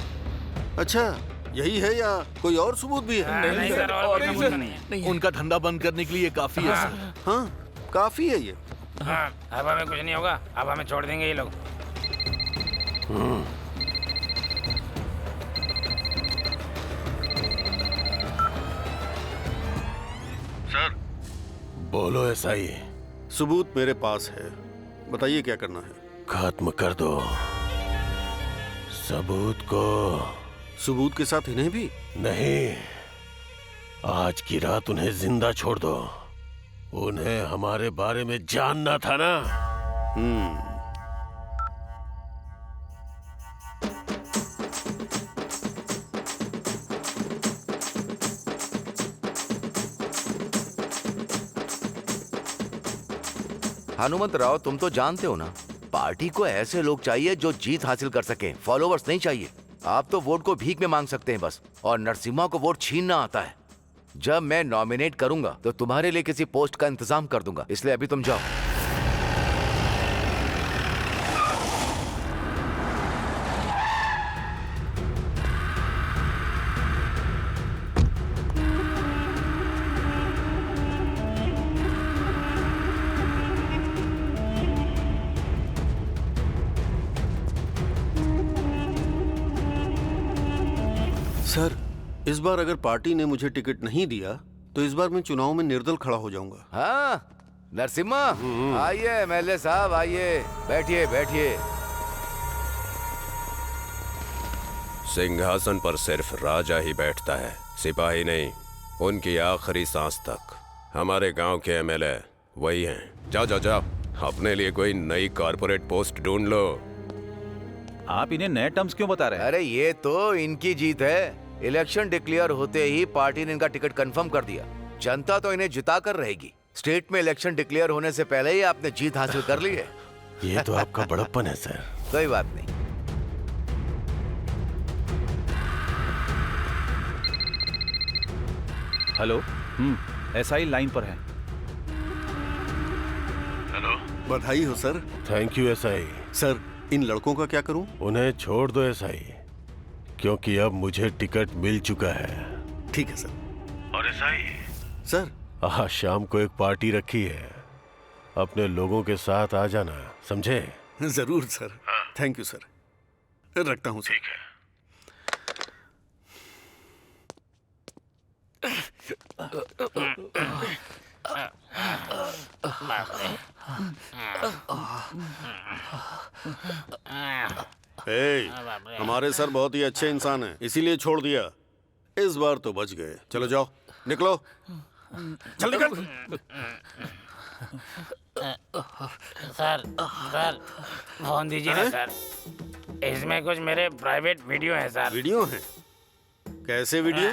अच्छा यही है या कोई और सबूत भी है? नहीं सर, और कोई सबूत नहीं है। उनका धंधा बंद करने के लिए काफी है सर। हाँ काफी है ये। हाँ, अब हमें कुछ नहीं होगा। अब हमें छोड़ देंगे ये लोग। सर बोलो एसआई। सबूत मेरे पास है, बताइए क्या करना है? खत्म कर दो सबूत को। सबूत के साथ इन्हें भी? नहीं, आज की रात उन्हें जिंदा छोड़ दो। उन्हें हमारे बारे में जानना था ना। हनुमंत राव, तुम तो जानते हो ना, पार्टी को ऐसे लोग चाहिए जो जीत हासिल कर सके, फॉलोवर्स नहीं चाहिए। आप तो वोट को भीख में मांग सकते हैं बस, और नरसिम्हा को वोट छीनना आता है। जब मैं नॉमिनेट करूंगा तो तुम्हारे लिए किसी पोस्ट का इंतजाम कर दूंगा, इसलिए अभी तुम जाओ। सर इस बार अगर पार्टी ने मुझे टिकट नहीं दिया तो इस बार मैं चुनाव में निर्दल खड़ा हो जाऊंगा। हाँ नरसिम्हा, आइए एमएलए साहब, आइए, बैठिए बैठिए। सिंहासन पर सिर्फ राजा ही बैठता है, सिपाही नहीं। उनकी आखिरी सांस तक हमारे गांव के एमएलए वही हैं। जाओ जाओ जाओ। अपने लिए कोई नई कॉर्पोरेट पोस्ट ढूंढ लो। आप इन्हें नए टर्म्स क्यों बता रहे हैं? अरे ये तो इनकी जीत है। इलेक्शन डिक्लेयर होते ही पार्टी ने इनका टिकट कंफर्म कर दिया। जनता तो इन्हें जिता कर रहेगी। स्टेट में इलेक्शन डिक्लेयर होने से पहले ही आपने जीत हासिल कर ली है। ये तो आपका बड़प्पन है सर। कोई बात नहीं। हेलो। एसआई लाइन पर है। बधाई हो sir. Thank you SI. Sir इन लड़कों का क्या करूं? उन्हें छोड़ दो एसआई, क्योंकि अब मुझे टिकट मिल चुका है। ठीक है सर। और एसआई सर आज शाम को एक पार्टी रखी है, अपने लोगों के साथ आ जाना, समझे? जरूर सर। Thank you sir. रखता हूं सर। ठीक है। हमारे सर बहुत ही अच्छे इंसान हैं, इसीलिए छोड़ दिया। इस बार तो बच गए। चलो जाओ, निकलो। चल निकल। सर सर फोन दीजिए ना सर। इसमें कुछ मेरे प्राइवेट वीडियो हैं सर। वीडियो हैं? कैसे वीडियो?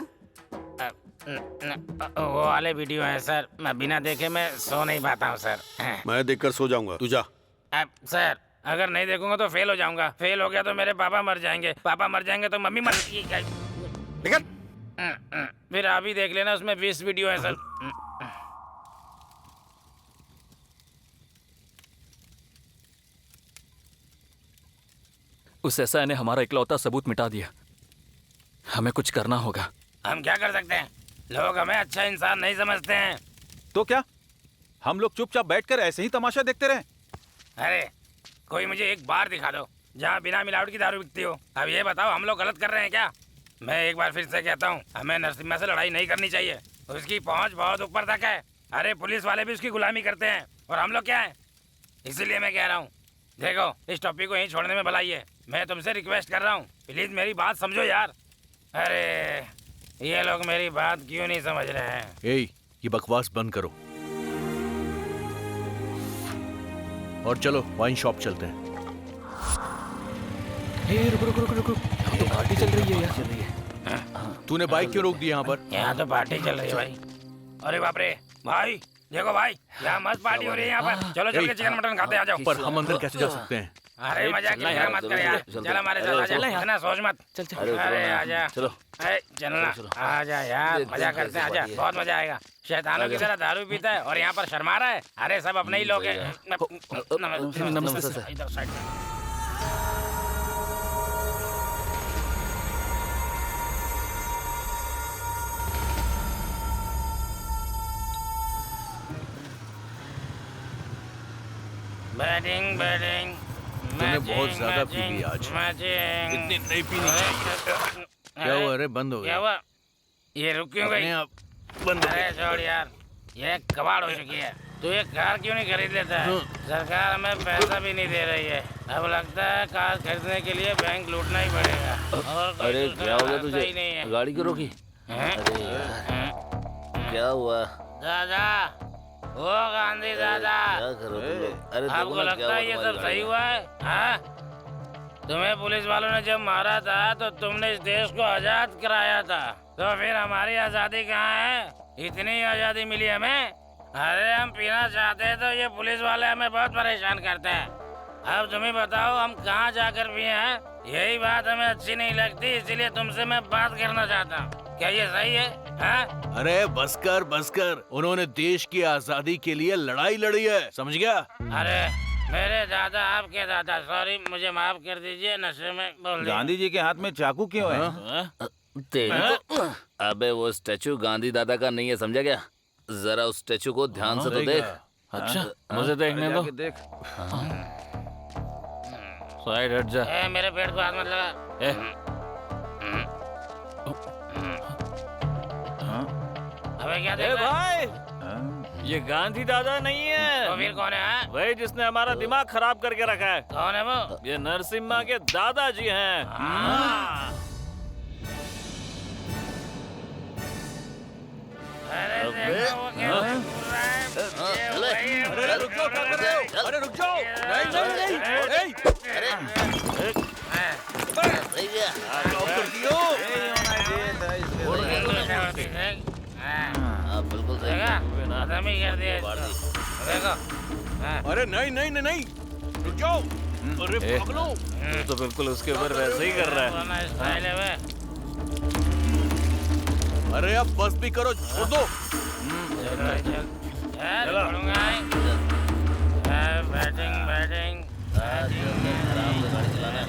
वो वाले वीडियो हैं सर। मैं बिना देखे मैं सो नहीं पाता हूँ सर। मैं देखकर सो जाऊंगा, तू जा। सर अगर नहीं देखूंगा तो फेल हो जाऊंगा। फेल हो गया तो मेरे पापा मर जाएंगे, पापा मर जाएंगे तो मम्मी मर निकल। फिर आप ही देख लेना, उसमें 20 वीडियो है सर। उस एसआई ने हमारा इकलौता सबूत मिटा दिया। हमें कुछ करना होगा। हम क्या कर सकते हैं? लोग हमें अच्छा इंसान नहीं समझते हैं। तो क्या हम लोग चुपचाप बैठकर ऐसे ही तमाशा देखते रहें? अरे कोई मुझे एक बार दिखा दो जहाँ बिना मिलावट की दारू बिकती हो। अब ये बताओ हम लोग गलत कर रहे हैं क्या? मैं एक बार फिर से कहता हूँ, हमें नरसिम्हा से लड़ाई नहीं करनी चाहिए। उसकी पहुँच बहुत ऊपर तक है। अरे पुलिस वाले भी उसकी गुलामी करते हैं और हम लोग क्या है? इसीलिए मैं कह रहा हूँ, देखो इस टॉपिक को यहीं छोड़ने में भलाई है। मैं तुमसे रिक्वेस्ट कर रहा हूँ, प्लीज मेरी बात समझो यार। अरे ये लोग मेरी बात क्यों नहीं समझ रहे हैं? ये बकवास बंद करो और चलो वाइन शॉप चलते हैं। रुको रुको रुको रुको, यहाँ तो पार्टी चल रही है यार। तूने बाइक क्यों रोक दी यहाँ पर? यहाँ तो पार्टी चल रही है भाई। अरे बाप रे भाई, देखो भाई यहाँ मस्त पार्टी हो रही है यहाँ पर। चलो चल के चिकन मटन खाते हैं, आ जाओ। पर हम अंदर कैसे जा सकते हैं? अरे मजाक मत कर यार, चल हमारे साथ आजा। इतना सोच मत। अरे आजा, चलो चलना, आजा यार, मजा करते हैं, आजा, बहुत मजा आएगा। शैतानों की तरह दारू पीता है और यहाँ पर शर्मा रहा है। अरे सब अपने ही लोग हैं। नमस्ते सर। इधर साइड बैटिंग बैटिंग। तूने बहुत ज्यादा पी ली आज। इतनी नहीं पीनी चाहिए। क्या हुआ? अरे बंद हो गया। क्या हुआ? ये रुक क्यों गई? बंद। अरे छोड़ यार, ये कबाड़ हो चुकी है। तू ये कार क्यों नहीं खरीद लेता है? सरकार हमें पैसा भी नहीं दे रही है। अब लगता है कार खरीदने के लिए बैंक लूटना ही पड़ेगा। और अरे क्या हो गया तुझे? गाड़ी क्यों रोकी? अरे क्या हुआ? दादा, ओ गांधी दादा, क्या करो तुम लोग? अरे आपको लगता है ये सब सही हुआ है? हाँ? तुम्हें पुलिस वालों ने जब मारा था तो तुमने इस देश को आजाद कराया था, तो फिर हमारी आजादी कहाँ है? इतनी आजादी मिली हमें। अरे हम पीना चाहते हैं तो ये पुलिस वाले हमें बहुत परेशान करते हैं। अब तुम्हें बताओ हम कहाँ जाकर पिए हैं? यही बात हमें अच्छी नहीं लगती, इसीलिए तुमसे मैं बात करना चाहता हूँ। क्या ये सही है? हाँ? अरे बसकर बसकर, उन्होंने देश की आजादी के लिए लड़ाई लड़ी है, समझ गया? अरे मेरे दादा, आपके दादा, सॉरी मुझे माफ कर दीजिए, नशे में बोल दिया। गांधी जी के हाथ में चाकू क्यों है? अबे वो स्टैचू गांधी दादा का नहीं है, समझा क्या? जरा उस स्टैचू को ध्यान से तो देख। अच्छा मुझे देखने दो। देख। साइड हट जा। मेरे पेट को हाथ मत लगा। अबे क्या देख रहा है? भाई ये गांधी दादा नहीं है। तो फिर कौन है? वही जिसने हमारा दिमाग खराब करके रखा है। कौन है वो? ये नरसिम्हा के दादाजी हैं। अरे देखो वो कैसे घूर रहा है। ये वही है। अरे रुक जाओ। नहीं नहीं नहीं। ड्रॉप कर दियो। बिल्कुल सही। खत्म ही कर दिया। देखो। अरे नहीं नहीं नहीं नहीं, रुक जाओ। अरे पागलो। तो बिल्कुल उसके ऊपर वैसे ही कर रहा है। स्टाइल है वे। अरे अब बस भी करो, छोड़ दो। चलो बैटिंग बैटिंग आराम से गाड़ी चलाना है।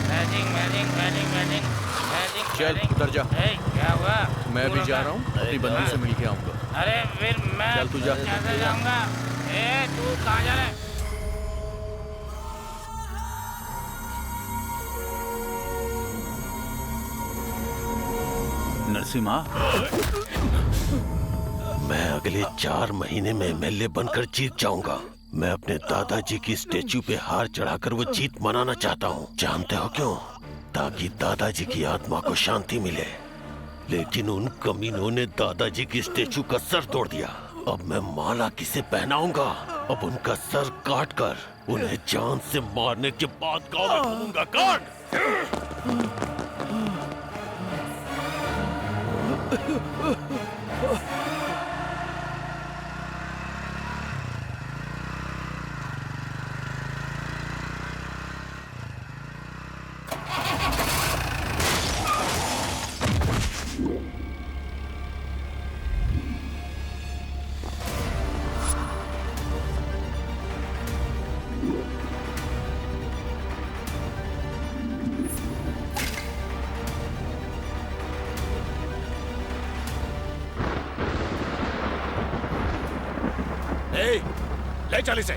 Batting batting batting batting batting. चल उतर जा। क्या हुआ? मैं भी जा रहा हूँ, अपनी बंदी से मिल के आऊंगा। अरे फिर मैं चल तू जा। कैसे जाऊंगा? तू कहाँ जा रहा है? नरसिम्हा, मैं अगले 4 महीने में एमएलए बनकर जीत जाऊंगा। मैं अपने दादाजी की स्टेच्यू पे हार चढ़ाकर वो जीत मनाना चाहता हूँ। जानते हो क्यों? ताकि दादाजी की आत्मा को शांति मिले। लेकिन उन कमीनों ने दादाजी की स्टेच्यू का सर तोड़ दिया। अब मैं माला किसे पहनाऊंगा? अब उनका सर काट कर उन्हें जान से मारने के बाद गाँव में घूमूंगा। काट! ले चल इसे।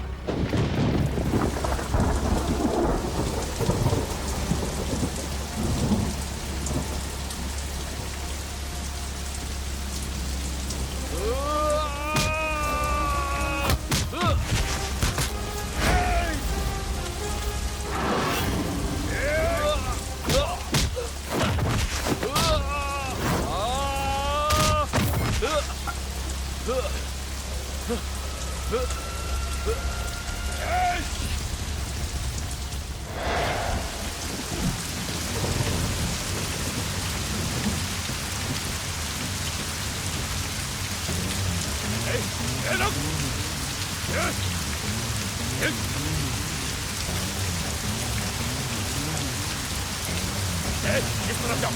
इस तरफ जाओ,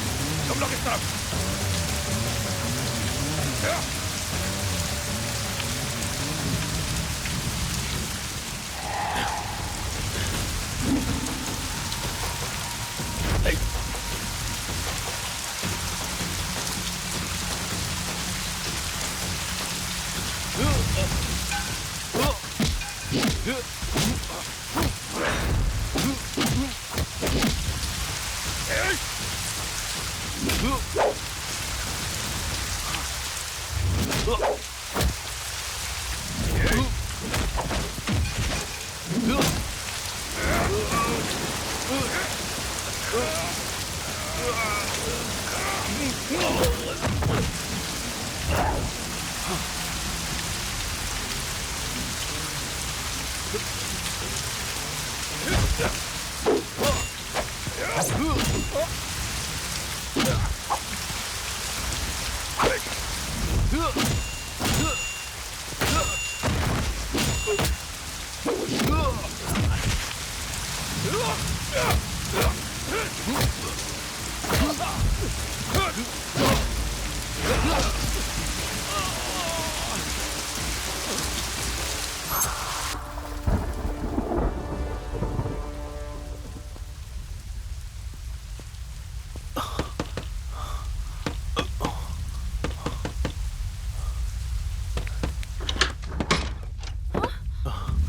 तुम लोग इस तरफ।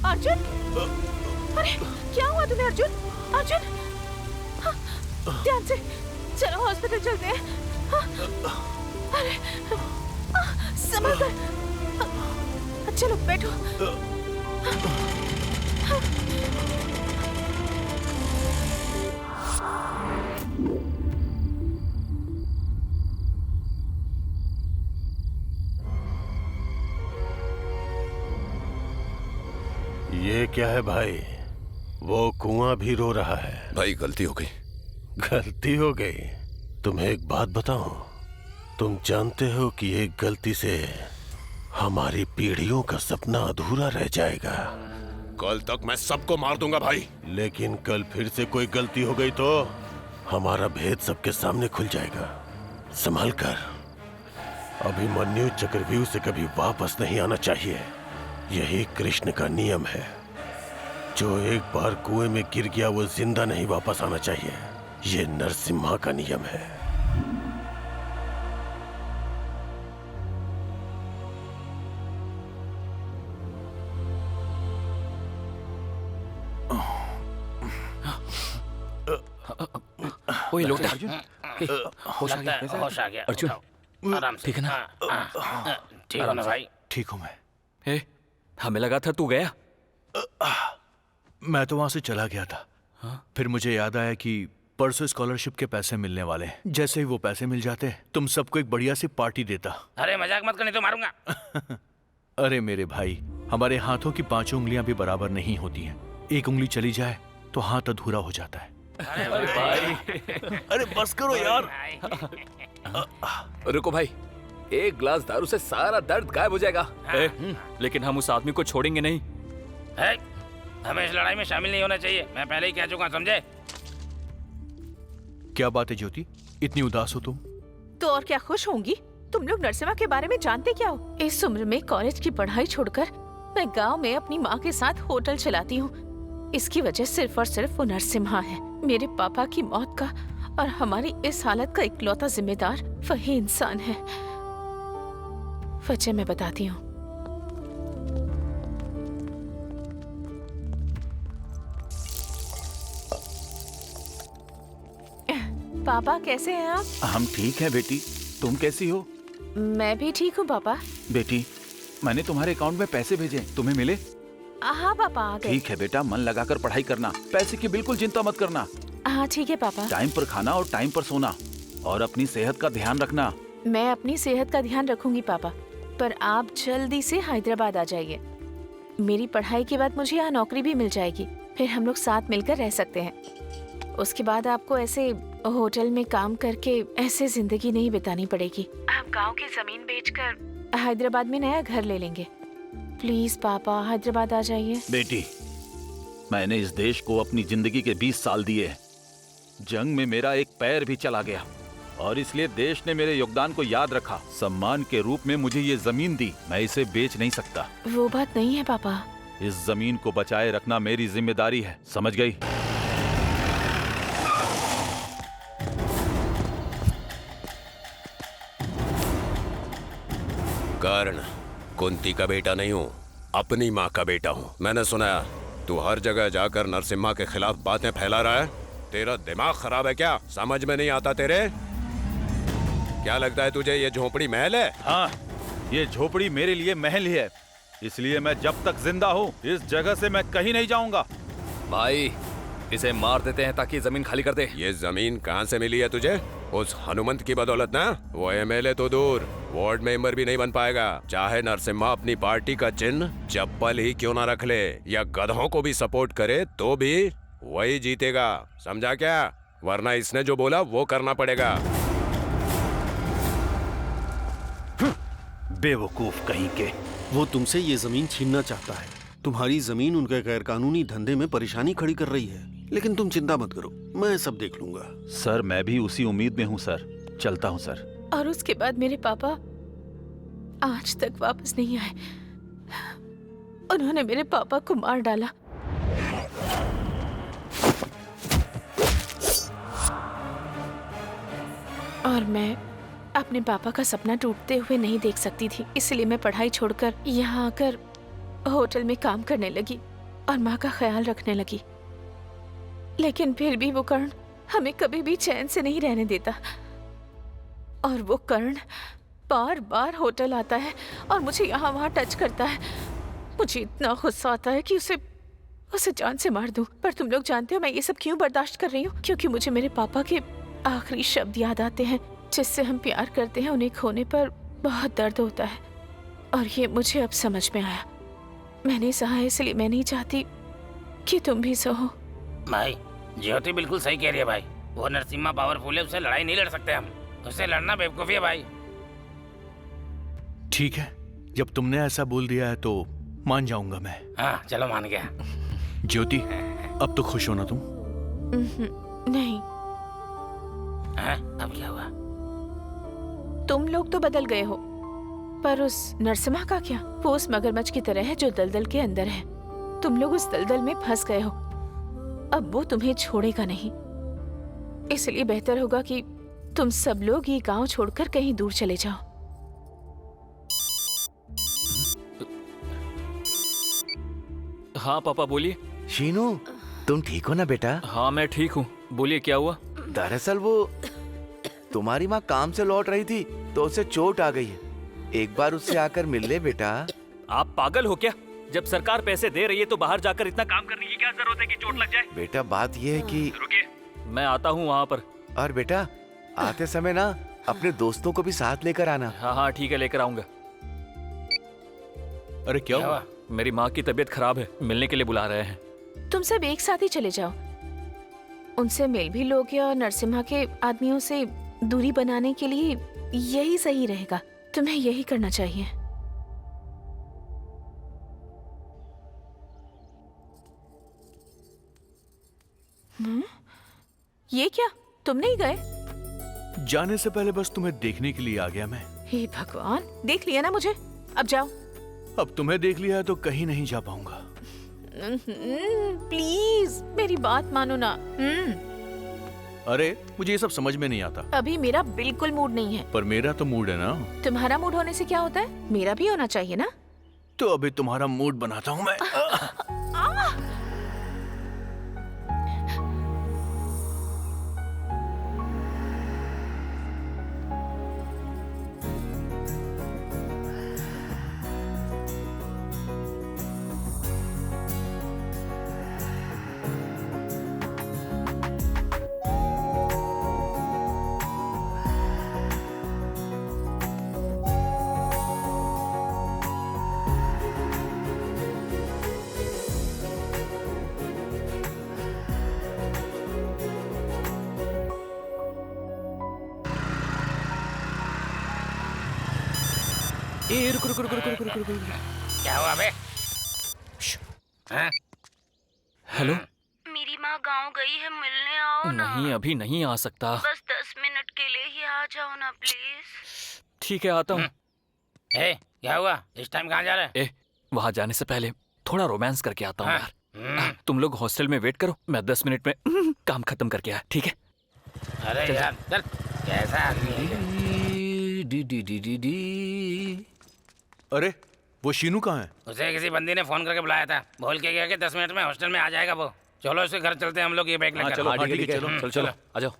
अर्जुन, अरे क्या हुआ तुम्हें अर्जुन? अर्जुन, ध्यान से चलो हॉस्पिटल चलते हैं। अरे संभल कर, चलो बैठो। ये क्या है भाई? वो कुआं भी रो रहा है। भाई गलती हो गई। गलती हो गई? तुम्हें एक बात बताऊं, तुम जानते हो कि एक गलती से हमारी पीढ़ियों का सपना अधूरा रह जाएगा। कल तक मैं सबको मार दूंगा भाई। लेकिन कल फिर से कोई गलती हो गई तो हमारा भेद सबके सामने खुल जाएगा। संभल कर। अभिमन्यु चक्रव्यूह से कभी वापस नहीं आना चाहिए। यही कृष्ण का नियम है। जो एक बार कुएं में गिर गया वो जिंदा नहीं वापस आना चाहिए। ये नरसिम्हा का नियम है। ओए लोटा, होश आ गया, होश आ गया। अर्जुन आराम से। ठीक है ना? ठीक हो ना भाई? ठीक हूँ मैं। ए, हमें लगा था तू गया। मैं तो वहां से चला गया था। फिर मुझे याद आया कि परसों स्कॉलरशिप के पैसे मिलने वाले हैं। जैसे ही वो पैसे मिल जाते तुम सबको एक बढ़िया सी पार्टी देता। अरे मजाक मत करनी तो मारूंगा। अरे मेरे भाई, हमारे हाथों की 5 उंगलियां भी बराबर नहीं होती हैं। एक उंगली चली जाए तो हाथ अधूरा हो जाता है। अरे भाई, अरे बस करो यार। रुको भाई, एक गिलास दारू से सारा दर्द गायब हो जाएगा। लेकिन हम उस आदमी को छोड़ेंगे नहीं। हमें इस लड़ाई में शामिल नहीं होना चाहिए। मैं पहले ही कह चुका, समझे? क्या बात है ज्योति, इतनी उदास हो तुम? तो और क्या खुश होंगी? तुम लोग नरसिम्हा के बारे में जानते क्या हो? इस उम्र में कॉलेज की पढ़ाई छोड़कर मैं गांव में अपनी माँ के साथ होटल चलाती हूँ। इसकी वजह सिर्फ और सिर्फ वो नरसिम्हा है। मेरे पापा की मौत का और हमारी इस हालत का इकलौता जिम्मेदार वही इंसान है। वजह मैं बताती हूँ। पापा कैसे हैं आप? हम ठीक हैं बेटी, तुम कैसी हो? मैं भी ठीक हूँ पापा। बेटी, मैंने तुम्हारे अकाउंट में पैसे भेजे, तुम्हें मिले? हाँ पापा, आ गए। ठीक है बेटा, मन लगाकर पढ़ाई करना, पैसे की बिल्कुल चिंता मत करना। हाँ ठीक है पापा। टाइम पर खाना और टाइम पर सोना, और अपनी सेहत का ध्यान रखना। मैं अपनी सेहत का ध्यान रखूंगी पापा, पर आप जल्दी से हैदराबाद आ जाइए। मेरी पढ़ाई के बाद मुझे यहाँ नौकरी भी मिल जाएगी, फिर हम लोग साथ मिलकर रह सकते हैं। उसके बाद आपको ऐसे होटल में काम करके ऐसे जिंदगी नहीं बितानी पड़ेगी। आप गांव की जमीन बेचकर हैदराबाद में नया घर ले लेंगे। प्लीज पापा, हैदराबाद आ जाइए। बेटी, मैंने इस देश को अपनी जिंदगी के 20 साल दिए। जंग में मेरा एक पैर भी चला गया, और इसलिए देश ने मेरे योगदान को याद रखा। सम्मान के रूप में मुझे ये जमीन दी, मैं इसे बेच नहीं सकता। वो बात नहीं है पापा। इस जमीन को बचाए रखना मेरी जिम्मेदारी है, समझ गई? कर्ण, कुंती का बेटा नहीं हूँ, अपनी माँ का बेटा हूँ। मैंने सुना तू हर जगह जाकर नरसिम्हा के खिलाफ बातें फैला रहा है। तेरा दिमाग खराब है क्या? समझ में नहीं आता तेरे? क्या लगता है तुझे ये झोपड़ी महल है? हाँ, ये झोपड़ी मेरे लिए महल ही है, इसलिए मैं जब तक जिंदा हूँ इस जगह से मैं कहीं नहीं जाऊंगा। भाई, इसे मार देते हैं ताकि जमीन खाली कर दे। ये जमीन कहाँ से मिली है तुझे? उस हनुमंत की बदौलत ना। वो एमएलए तो दूर, वार्ड मेंबर भी नहीं बन पाएगा। चाहे नरसिम्हा अपनी पार्टी का चिन्ह चप्पल ही क्यों ना रख ले या गधों को भी सपोर्ट करे तो भी वही जीतेगा, समझा क्या? वरना इसने जो बोला वो करना पड़ेगा। बेवकूफ कहीं के। वो तुमसे ये जमीन छीनना चाहता है। तुम्हारी जमीन उनके गैरकानूनी धंधे में परेशानी खड़ी कर रही है, लेकिन तुम चिंता मत करो, मैं सब देख लूंगा। सर, मैं भी उसी उम्मीद में हूँ सर। चलता हूँ सर। और उसके बाद मेरे पापा आज तक वापस नहीं आए। उन्होंने मेरे पापा को मार डाला। और मैं अपने पापा का सपना टूटते हुए नहीं देख सकती थी, इसलिए मैं पढ़ाई छोड़कर यहाँ आकर होटल में काम करने लगी और माँ का ख्याल रखने लगी। लेकिन फिर भी वो कर्ण हमें कभी भी चैन से नहीं रहने देता, और वो कर्ण बार बार होटल आता है और मुझे यहाँ वहाँ टच करता है। मुझे इतना गुस्सा आता है कि उसे जान से मार दूं। पर तुम लोग जानते हो मैं ये सब क्यों बर्दाश्त कर रही हूँ? क्योंकि मुझे मेरे पापा के आखिरी शब्द याद आते हैं, जिससे हम प्यार करते हैं, उन्हें खोने पर बहुत दर्द होता है। और ये मुझे अब समझ में आया। मैंने सहा इसलिए मैं नहीं चाहती कि तुम भी सहो। भाई ज्योति बिल्कुल सही कह रही है भाई। वो नरसिम्हा पावरफुल है, उससे लड़ाई नहीं लड़ सकते हम। उससे लड़ना बेवकूफी है भाई। ठीक है, जब तुमने ऐसा बोल दिया है तो मान जाऊंगा मैं। हाँ चलो मान गया। ज्योति, अब तो खुश हो ना तुम? नहीं। हाँ, अब क्या हुआ? तुम लोग तो बदल गए हो, पर उस नरसिम्हा का क्या? वो उस मगरमच्छ की तरह है जो दलदल के अंदर है। तुम लोग उस दलदल में फंस गए हो। अब वो तुम्हें छोड़ेगा नहीं। इसलिए बेहतर होगा कि तुम सब लोग ये गांव छोड़कर कहीं दूर चले जाओ। हाँ पापा बोलिए। शीनू, तुम ठीक हो ना बेटा? हाँ मैं ठीक हूँ, बोलिए क्या हुआ? दरअसल वो तुम्हारी माँ काम से लौट रही थी तो उसे चोट आ गई है। एक बार उससे आकर मिल ले बेटा। आप पागल हो क्या? जब सरकार पैसे दे रही है तो बाहर जाकर इतना काम करने की क्या जरूरत है कि चोट लग जाए? बेटा बात यह है कि रुकिए, मैं आता हूँ वहाँ पर। और बेटा आते समय ना अपने दोस्तों को भी साथ लेकर आना। हाँ हाँ ठीक है, लेकर आऊंगा। अरे क्या हुआ? मेरी माँ की तबीयत खराब है, मिलने के लिए बुला रहे हैं। तुम सब एक साथ ही चले जाओ, उनसे मिल भी लोगे और नरसिम्हा के आदमियों से दूरी बनाने के लिए यही सही रहेगा। तुम्हें यही करना चाहिए। ये क्या, तुम नहीं गए? जाने से पहले बस तुम्हें देखने के लिए आ गया मैं। हे भगवान, देख लिया ना मुझे, अब जाओ। अब तुम्हें देख लिया है तो कहीं नहीं जा पाऊंगा। प्लीज मेरी बात मानो ना। अरे मुझे ये सब समझ में नहीं आता। अभी मेरा बिल्कुल मूड नहीं है। पर मेरा तो मूड है ना। तुम्हारा मूड होने से क्या होता है? मेरा भी होना चाहिए ना। तो अभी तुम्हारा मूड बनाता हूँ मैं। रुक रुक रुक रुक रुक रुक रुक। क्या हुआ बे? हेलो, मेरी माँ गांव गई है, मिलने आओ ना। नहीं अभी नहीं आ सकता। बस 10 मिनट के लिए ही आ जाओ ना प्लीज। ठीक है आता हूँ। क्या हुआ? इस टाइम कहाँ जा रहे? वहाँ जाने से पहले थोड़ा रोमांस करके आता हूँ यार। तुम लोग हॉस्टल में वेट करो, मैं 10 मिनट में काम खत्म करके आया, ठीक है? अरे चल, यार चल, कैसा आदमी है? अरे वो शीनू कहाँ है? उसे किसी बंदी ने फोन करके बुलाया था, बोल के गया कि 10 मिनट में हॉस्टल में आ जाएगा वो। चलो उसके घर चलते हैं हम लोग, ये बैग लेकर। चलो ठीक है, चलो चलो आ जाओ।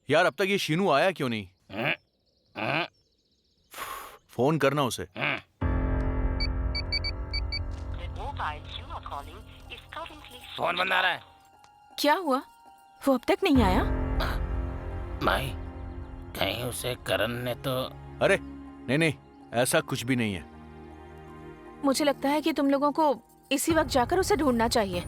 यार अब तक ये शीनू आया क्यों नहीं? फोन करना उसे। फोन बंद आ रहा है। क्या हुआ? वो अब तक नहीं आया? भाई कहीं उसे करण ने तो। अरे नहीं नहीं, ऐसा कुछ भी नहीं है। मुझे लगता है कि तुम लोगों को इसी वक्त जाकर उसे ढूंढना चाहिए।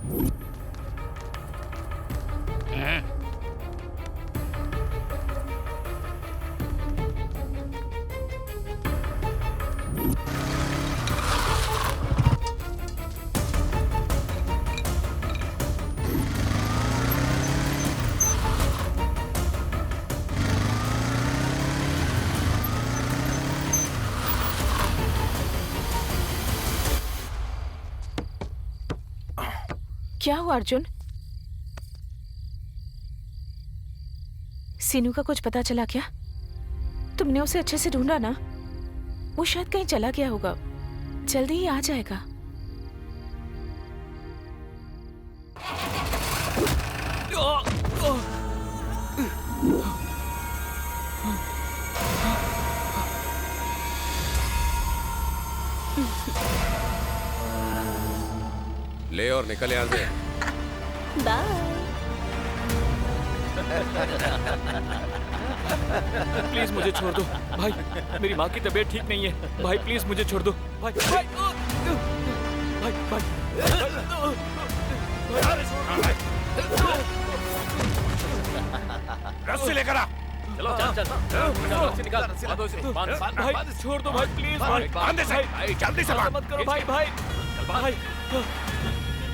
क्या हुआ अर्जुन? सीनू का कुछ पता चला क्या? तुमने उसे अच्छे से ढूंढा ना? वो शायद कहीं चला गया होगा, जल्दी ही आ जाएगा। ले और निकल यहाँ से। बाय। प्लीज मुझे छोड़ दो भाई, मेरी माँ की तबीयत ठीक नहीं है भाई, प्लीज मुझे छोड़ दो भाई भाई भाई भाई रस्सी लेकर आ। चलो चल रस्सी निकाल, भाई छोड़ दो भाई प्लीज भाई, बांध दे भाई, जल्दी से बांध। मत करो भाई भाई भाई,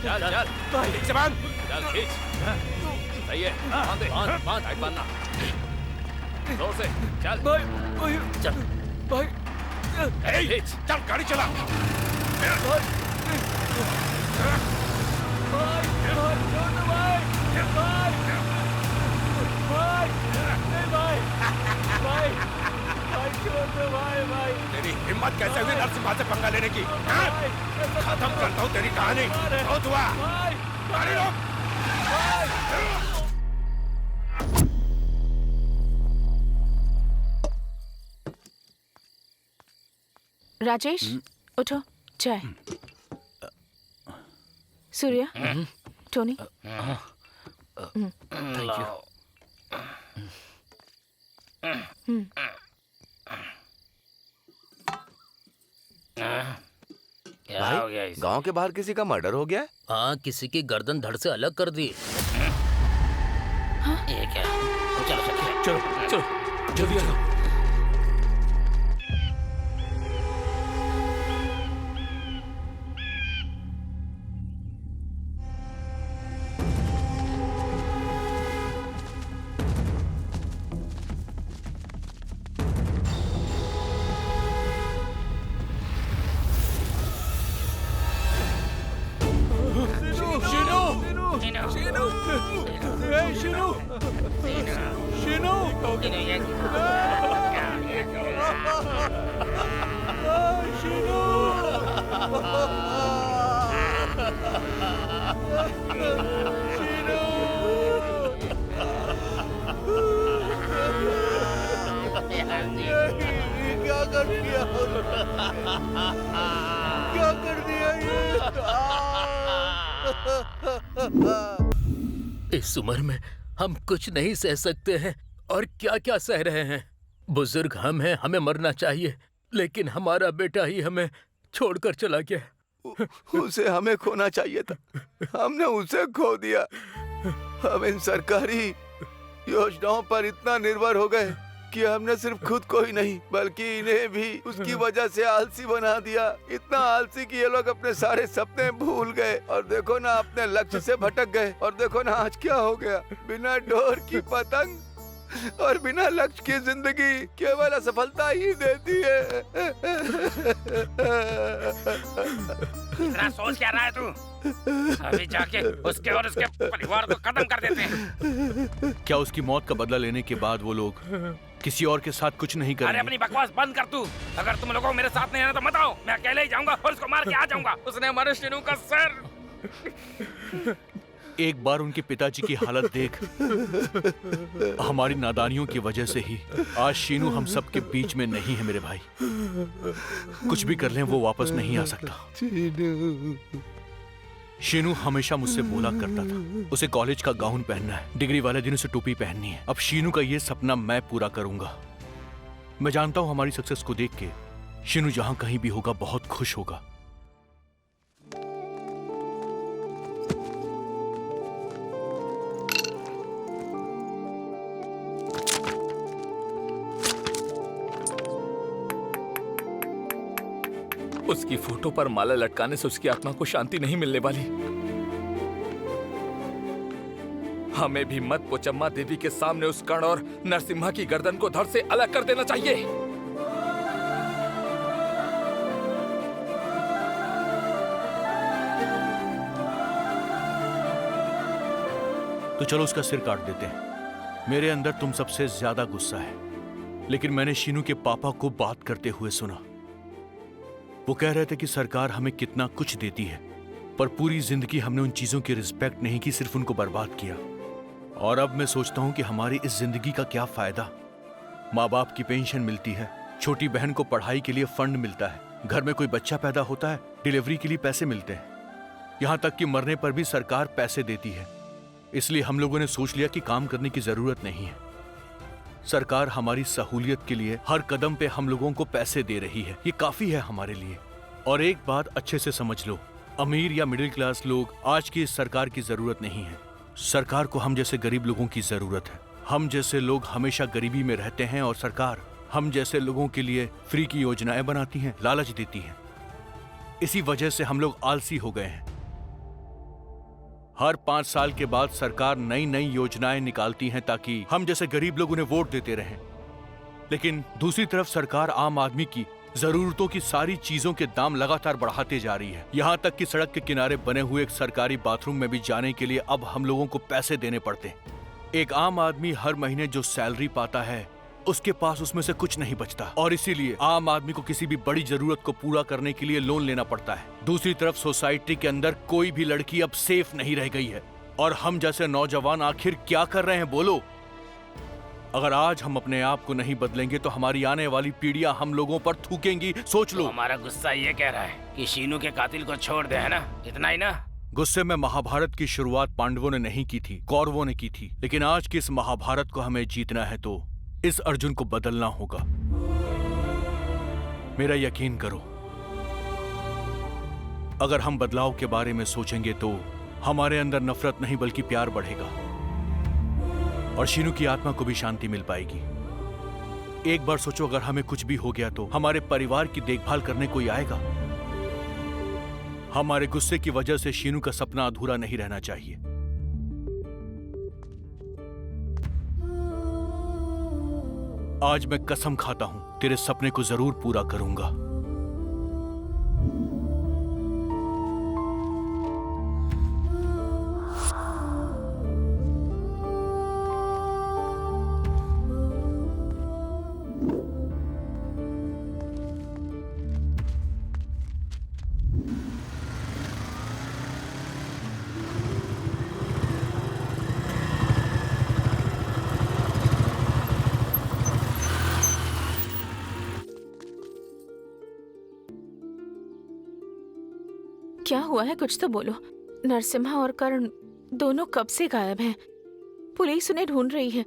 चल चल भाई ठीक से बांध। चल खींच, सही है, बांध बांधना जोर से, चल भाई चल भाई, चल गाड़ी चला। तेरी हिम्मत कैसे हुई नरसिम्हा से पंगा लेने की? खत्म करता हूँ तेरी कहानी। बहुत हुआ, गाड़ी रोक। राजेश उठो, चाय। Surya, Tony, thank you. क्या हो गया इसे? गांव के बाहर किसी का मर्डर हो गया है? हाँ, किसी की गर्दन धड़ से अलग कर दी। ये क्या? चलो चलो चलो जल्दी आ जाओ। इस उम्र में हम कुछ नहीं सह सकते हैं और क्या क्या सह रहे हैं। बुजुर्ग हम हैं, हमें मरना चाहिए, लेकिन हमारा बेटा ही हमें छोड़कर चला गया। उसे हमें खोना चाहिए था, हमने उसे खो दिया। हम इन सरकारी योजनाओं पर इतना निर्भर हो गए कि हमने सिर्फ खुद को ही नहीं बल्कि इन्हें भी उसकी वजह से आलसी बना दिया। इतना आलसी कि ये लोग अपने सारे सपने भूल गए और देखो ना अपने लक्ष्य से भटक गए। और देखो ना आज क्या हो गया, बिना डोर की पतंग और बिना लक्ष्य की जिंदगी केवल असफलता ही देती है। इतना सोच क्या रहा है तू? अभी जाके उसके और उसके परिवार को खत्म कर देते हैं। क्या उसकी मौत का बदला लेने के बाद वो लोग किसी और के साथ कुछ नहीं अरे करेंगे? अपनी बकवास बंद कर तू। अगर तुम लोगों को मेरे साथ नहीं आना तो मत आओ, मैं अकेले ही जाऊंगा और उसको मार के आ जाऊंगा। उसने हमारे शीनू का सर। एक बार उनके पिताजी की हालत देख। हमारी नादानियों की वजह से ही आज शीनू हम सब के बीच में नहीं है मेरे भाई। कुछ भी कर लें वो वापस नहीं आ सकता। शीनू हमेशा मुझसे बोला करता था उसे कॉलेज का गाउन पहनना है, डिग्री वाले दिन उसे टोपी पहननी है। अब शीनू का ये सपना मैं पूरा करूंगा। मैं जानता हूं हमारी सक्सेस को देख के शीनू जहां कहीं भी होगा बहुत खुश होगा। उसकी फोटो पर माला लटकाने से उसकी आत्मा को शांति नहीं मिलने वाली। हमें भी मत पोचम्मा देवी के सामने उस कर्ण और नरसिम्हा की गर्दन को धड़ से अलग कर देना चाहिए। तो चलो उसका सिर काट देते हैं। मेरे अंदर तुम सबसे ज्यादा गुस्सा है, लेकिन मैंने शीनू के पापा को बात करते हुए सुना। वो कह रहे थे कि सरकार हमें कितना कुछ देती है, पर पूरी जिंदगी हमने उन चीजों की रिस्पेक्ट नहीं की, सिर्फ उनको बर्बाद किया। और अब मैं सोचता हूं कि हमारी इस जिंदगी का क्या फायदा। माँ बाप की पेंशन मिलती है, छोटी बहन को पढ़ाई के लिए फंड मिलता है, घर में कोई बच्चा पैदा होता है, डिलीवरी के लिए पैसे मिलते हैं, यहाँ तक कि मरने पर भी सरकार पैसे देती है। इसलिए हम लोगों ने सोच लिया कि काम करने की जरूरत नहीं है। सरकार हमारी सहूलियत के लिए हर कदम पे हम लोगों को पैसे दे रही है, ये काफी है हमारे लिए। और एक बात अच्छे से समझ लो, अमीर या मिडिल क्लास लोग आज की इस सरकार की जरूरत नहीं है। सरकार को हम जैसे गरीब लोगों की जरूरत है। हम जैसे लोग हमेशा गरीबी में रहते हैं और सरकार हम जैसे लोगों के लिए फ्री की योजनाएं बनाती हैं, लालच देती हैं। इसी वजह से हम लोग आलसी हो गए हैं। हर 5 साल के बाद सरकार नई नई योजनाएं निकालती हैं ताकि हम जैसे गरीब लोग उन्हें वोट देते रहें। लेकिन दूसरी तरफ सरकार आम आदमी की जरूरतों की सारी चीजों के दाम लगातार बढ़ाते जा रही है। यहाँ तक कि सड़क के किनारे बने हुए एक सरकारी बाथरूम में भी जाने के लिए अब हम लोगों को पैसे देने पड़ते हैं। एक आम आदमी हर महीने जो सैलरी पाता है उसके पास उसमें से कुछ नहीं बचता, और इसीलिए आम आदमी को किसी भी बड़ी जरूरत को पूरा करने के लिए लोन लेना पड़ता है। दूसरी तरफ सोसाइटी के अंदर कोई भी लड़की अब सेफ नहीं रह गई है, और हम जैसे नौजवान आखिर क्या कर रहे हैं बोलो? अगर आज हम अपने आप को नहीं बदलेंगे तो हमारी आने वाली पीढ़ियां हम लोगों पर थूकेंगी। सोच लो। हमारा गुस्सा ये कह रहा है कि शीनू के कातिल को छोड़ दे, है ना? इतना ही ना? गुस्से में महाभारत की शुरुआत पांडवों ने नहीं की थी, कौरवों ने की थी। लेकिन आज की इस महाभारत को हमें जीतना है तो इस अर्जुन को बदलना होगा। मेरा यकीन करो, अगर हम बदलाव के बारे में सोचेंगे तो हमारे अंदर नफरत नहीं बल्कि प्यार बढ़ेगा, और शीनू की आत्मा को भी शांति मिल पाएगी। एक बार सोचो, अगर हमें कुछ भी हो गया तो हमारे परिवार की देखभाल करने कोई आएगा। हमारे गुस्से की वजह से शीनू का सपना अधूरा नहीं रहना चाहिए। आज मैं कसम खाता हूं, तेरे सपने को जरूर पूरा करूंगा। क्या हुआ है? कुछ तो बोलो। नरसिम्हा और कर्ण दोनों कब से गायब हैं। पुलिस उन्हें ढूंढ रही है।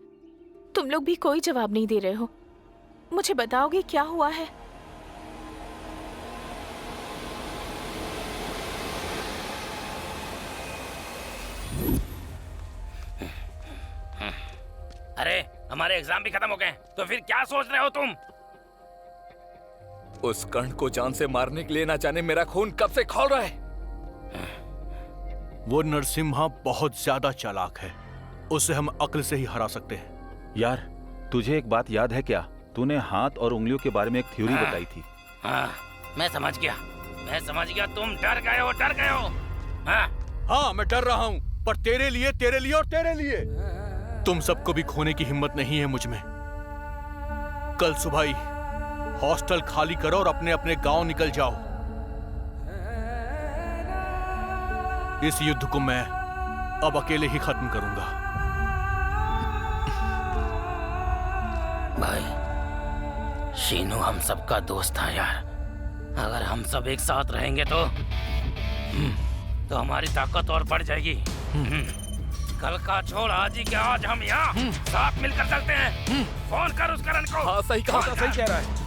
तुम लोग भी कोई जवाब नहीं दे रहे हो। मुझे बताओगे क्या हुआ है? अरे हमारे एग्जाम भी खत्म हो गए, तो फिर क्या सोच रहे हो तुम? उस कर्ण को जान से मारने के लिए ना जाने मेरा खून कब से खौल रहा है। वो नरसिम्हा बहुत ज्यादा चालाक है, उसे हम अक्ल से ही हरा सकते हैं। यार, तुझे एक बात याद है क्या? तूने हाथ और उंगलियों के बारे में एक थ्योरी बताई थी। हाँ, मैं समझ गया। तुम डर गए हो। हाँ, मैं डर रहा हूँ, पर तेरे लिए और तेरे लिए। तुम सबको भी खोने की हिम्मत नहीं है मुझ में। कल सुबह ही हॉस्टल खाली करो और अपने अपने गांव निकल जाओ। इस युद्ध को मैं अब अकेले ही खत्म करूंगा। भाई, शीनू हम सबका दोस्त था यार। अगर हम सब एक साथ रहेंगे तो हमारी ताकत और बढ़ जाएगी। कल का छोड़, आज ही के आज हम यहाँ साथ मिलकर चलते हैं। फोन कर उस करण को। हाँ, सही कहा, सही कह रहा है।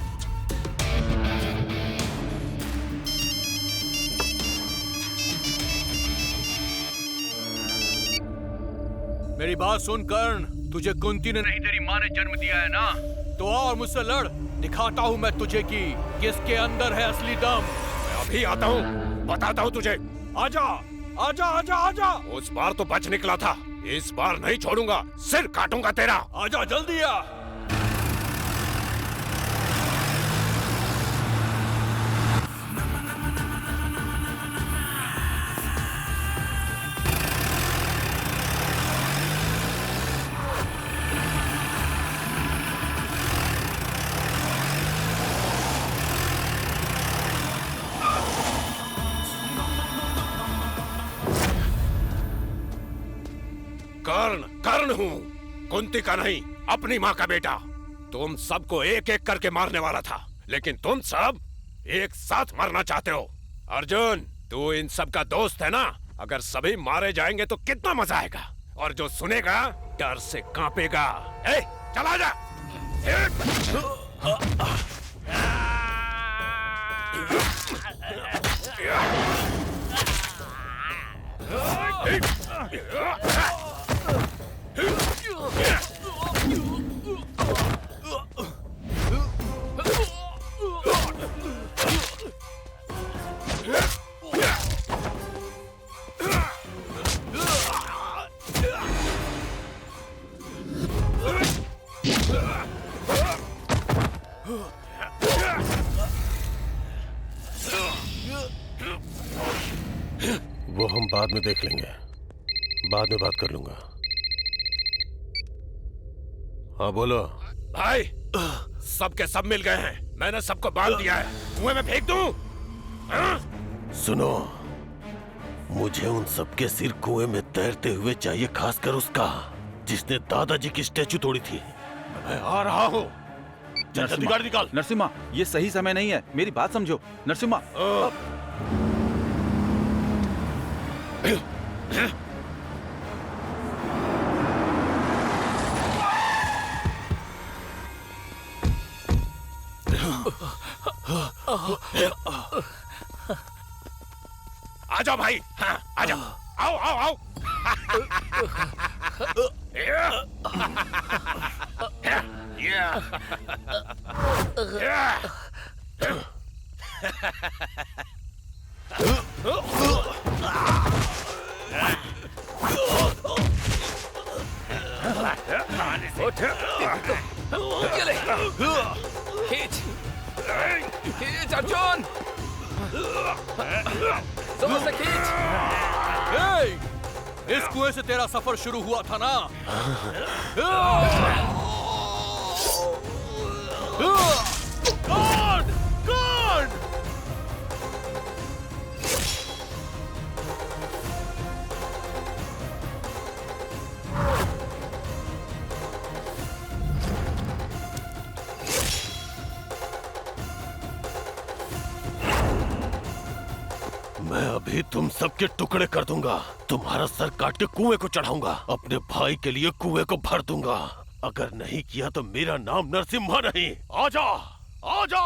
मेरी बात सुन कर्ण, तुझे कुंती ने नहीं तेरी माँ ने जन्म दिया है ना, तो आ और मुझसे लड़। दिखाता हूँ मैं तुझे कि किसके अंदर है असली दम। मैं अभी आता हूँ, बताता हूँ तुझे। आजा आजा आजा आजा। उस बार तो बच निकला था, इस बार नहीं छोड़ूंगा, सिर काटूंगा तेरा। आजा जल्दी आ। कर्ण हूँ, कुंती का नहीं, अपनी माँ का बेटा। तुम सबको एक एक करके मारने वाला था, लेकिन तुम सब एक साथ मरना चाहते हो। अर्जुन, तू इन सब का दोस्त है ना? अगर सभी मारे जाएंगे तो कितना मजा आएगा, और जो सुनेगा डर से कांपेगा। ए, चला जा। वो हम बाद में देख लेंगे, बाद में बात कर लूंगा। हाँ बोलो। भाई, सब के सब मिल गए हैं। मैंने सबको बांध दिया है। कुएं में फेंक दूं? सुनो, मुझे उन सबके सिर कुएं में तैरते हुए चाहिए, खासकर उसका जिसने दादाजी की स्टैचू तोड़ी थी। मैं आ रहा हूँ। जल्दी गाड़ी निकाल। नरसिम्हा, ये सही समय नहीं है, मेरी बात समझो। नरसिम्हा, आ जाओ भाई। हाँ, आ जाओ। आओ आओ आओ। खींच, खींच अर्जुन, जोर से खींच। इस कुएं से तेरा सफर शुरू हुआ था ना? गॉड! गॉड! मैं अभी तुम सबके टुकड़े कर दूंगा। तुम्हारा सर काट के कुएं को चढ़ाऊंगा। अपने भाई के लिए कुएं को भर दूंगा। अगर नहीं किया तो मेरा नाम नरसिम्हा नहीं। आजा, आजा।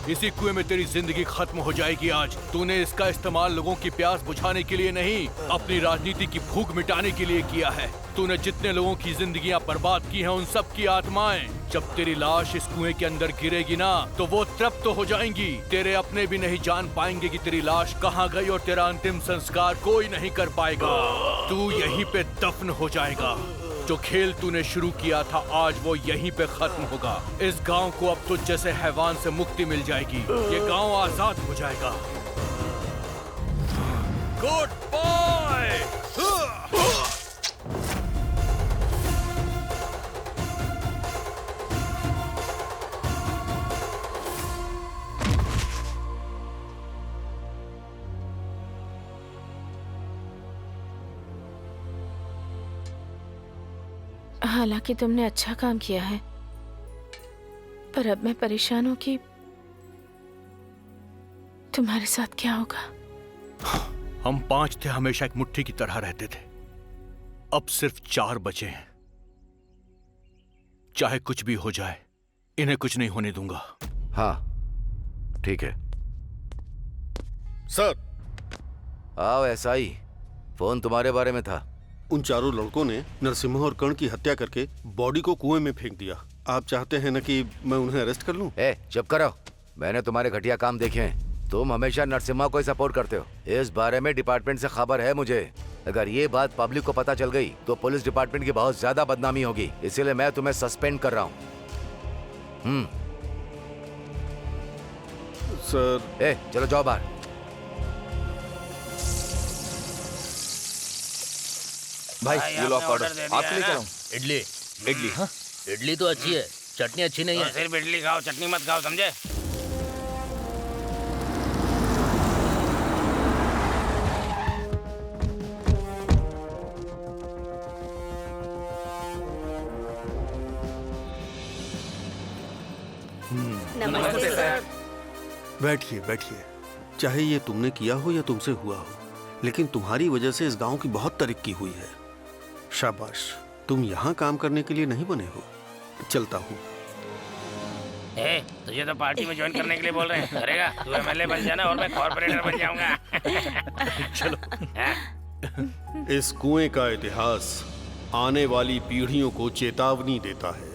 इसी कुएं में तेरी जिंदगी खत्म हो जाएगी आज। तूने इसका इस्तेमाल लोगों की प्यास बुझाने के लिए नहीं, अपनी राजनीति की भूख मिटाने के लिए किया है। तूने जितने लोगों की जिंदगियां बर्बाद की हैं, उन सब की आत्माएं जब तेरी लाश इस कुएं के अंदर गिरेगी ना, तो वो तृप्त तो हो जाएंगी। तेरे अपने भी नहीं जान पाएंगे कि तेरी लाश कहाँ गई और तेरा अंतिम संस्कार कोई नहीं कर पाएगा। तू यहीं पे दफन हो जाएगा। जो खेल तूने शुरू किया था आज वो यहीं पे खत्म होगा। इस गांव को अब तुझ जैसे हैवान से मुक्ति मिल जाएगी। ये गांव आजाद हो जाएगा। Goodbye. हालांकि तुमने अच्छा काम किया है, पर अब मैं परेशान हूं कि तुम्हारे साथ क्या होगा। हम 5 थे, हमेशा एक मुट्ठी की तरह रहते थे। अब सिर्फ 4 बचे हैं। चाहे कुछ भी हो जाए, इन्हें कुछ नहीं होने दूंगा। हाँ ठीक है सर। आओ एसआई, फोन तुम्हारे बारे में था। उन चारों लड़कों ने नरसिम्हा और कर्ण की हत्या करके बॉडी को कुएं में फेंक दिया। आप चाहते हैं ना कि मैं उन्हें अरेस्ट कर लूं? चुप करो, मैंने तुम्हारे घटिया काम देखे हैं। तुम हमेशा नरसिम्हा को ही सपोर्ट करते हो। इस बारे में डिपार्टमेंट से खबर है मुझे। अगर ये बात पब्लिक को पता चल गई तो पुलिस डिपार्टमेंट की बहुत ज्यादा बदनामी होगी। इसीलिए मैं तुम्हें सस्पेंड कर रहा हूँ। सर। चलो जाओ बाहर। भाई ये लो आपका ऑर्डर, आपके लिए क्या? इडली। इडली? हाँ इडली तो अच्छी है, चटनी अच्छी नहीं है। सिर्फ इडली खाओ, चटनी मत खाओ, समझे? नमस्ते सर। बैठिए बैठिए। चाहे ये तुमने किया हो या तुमसे हुआ हो, लेकिन तुम्हारी वजह से इस गांव की बहुत तरक्की हुई है। शाबाश। तुम यहाँ काम करने के लिए नहीं बने हो। चलता हूँ। तुझे तो पार्टी में ज्वाइन करने के लिए बोल रहे हैं। करेगा? तू एमएलए बन जाना और मैं कॉर्पोरेटर बन जाऊंगा। चलो। इस कुएं का इतिहास आने वाली पीढ़ियों को चेतावनी देता है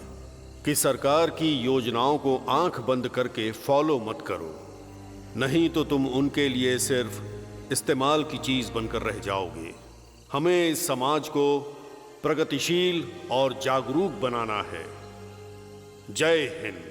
कि सरकार की योजनाओं को आंख बंद करके फॉलो मत करो, नहीं तो तुम उनके लिए सिर्फ इस्तेमाल की चीज बनकर रह जाओगे। हमें इस समाज को प्रगतिशील और जागरूक बनाना है। जय हिंद।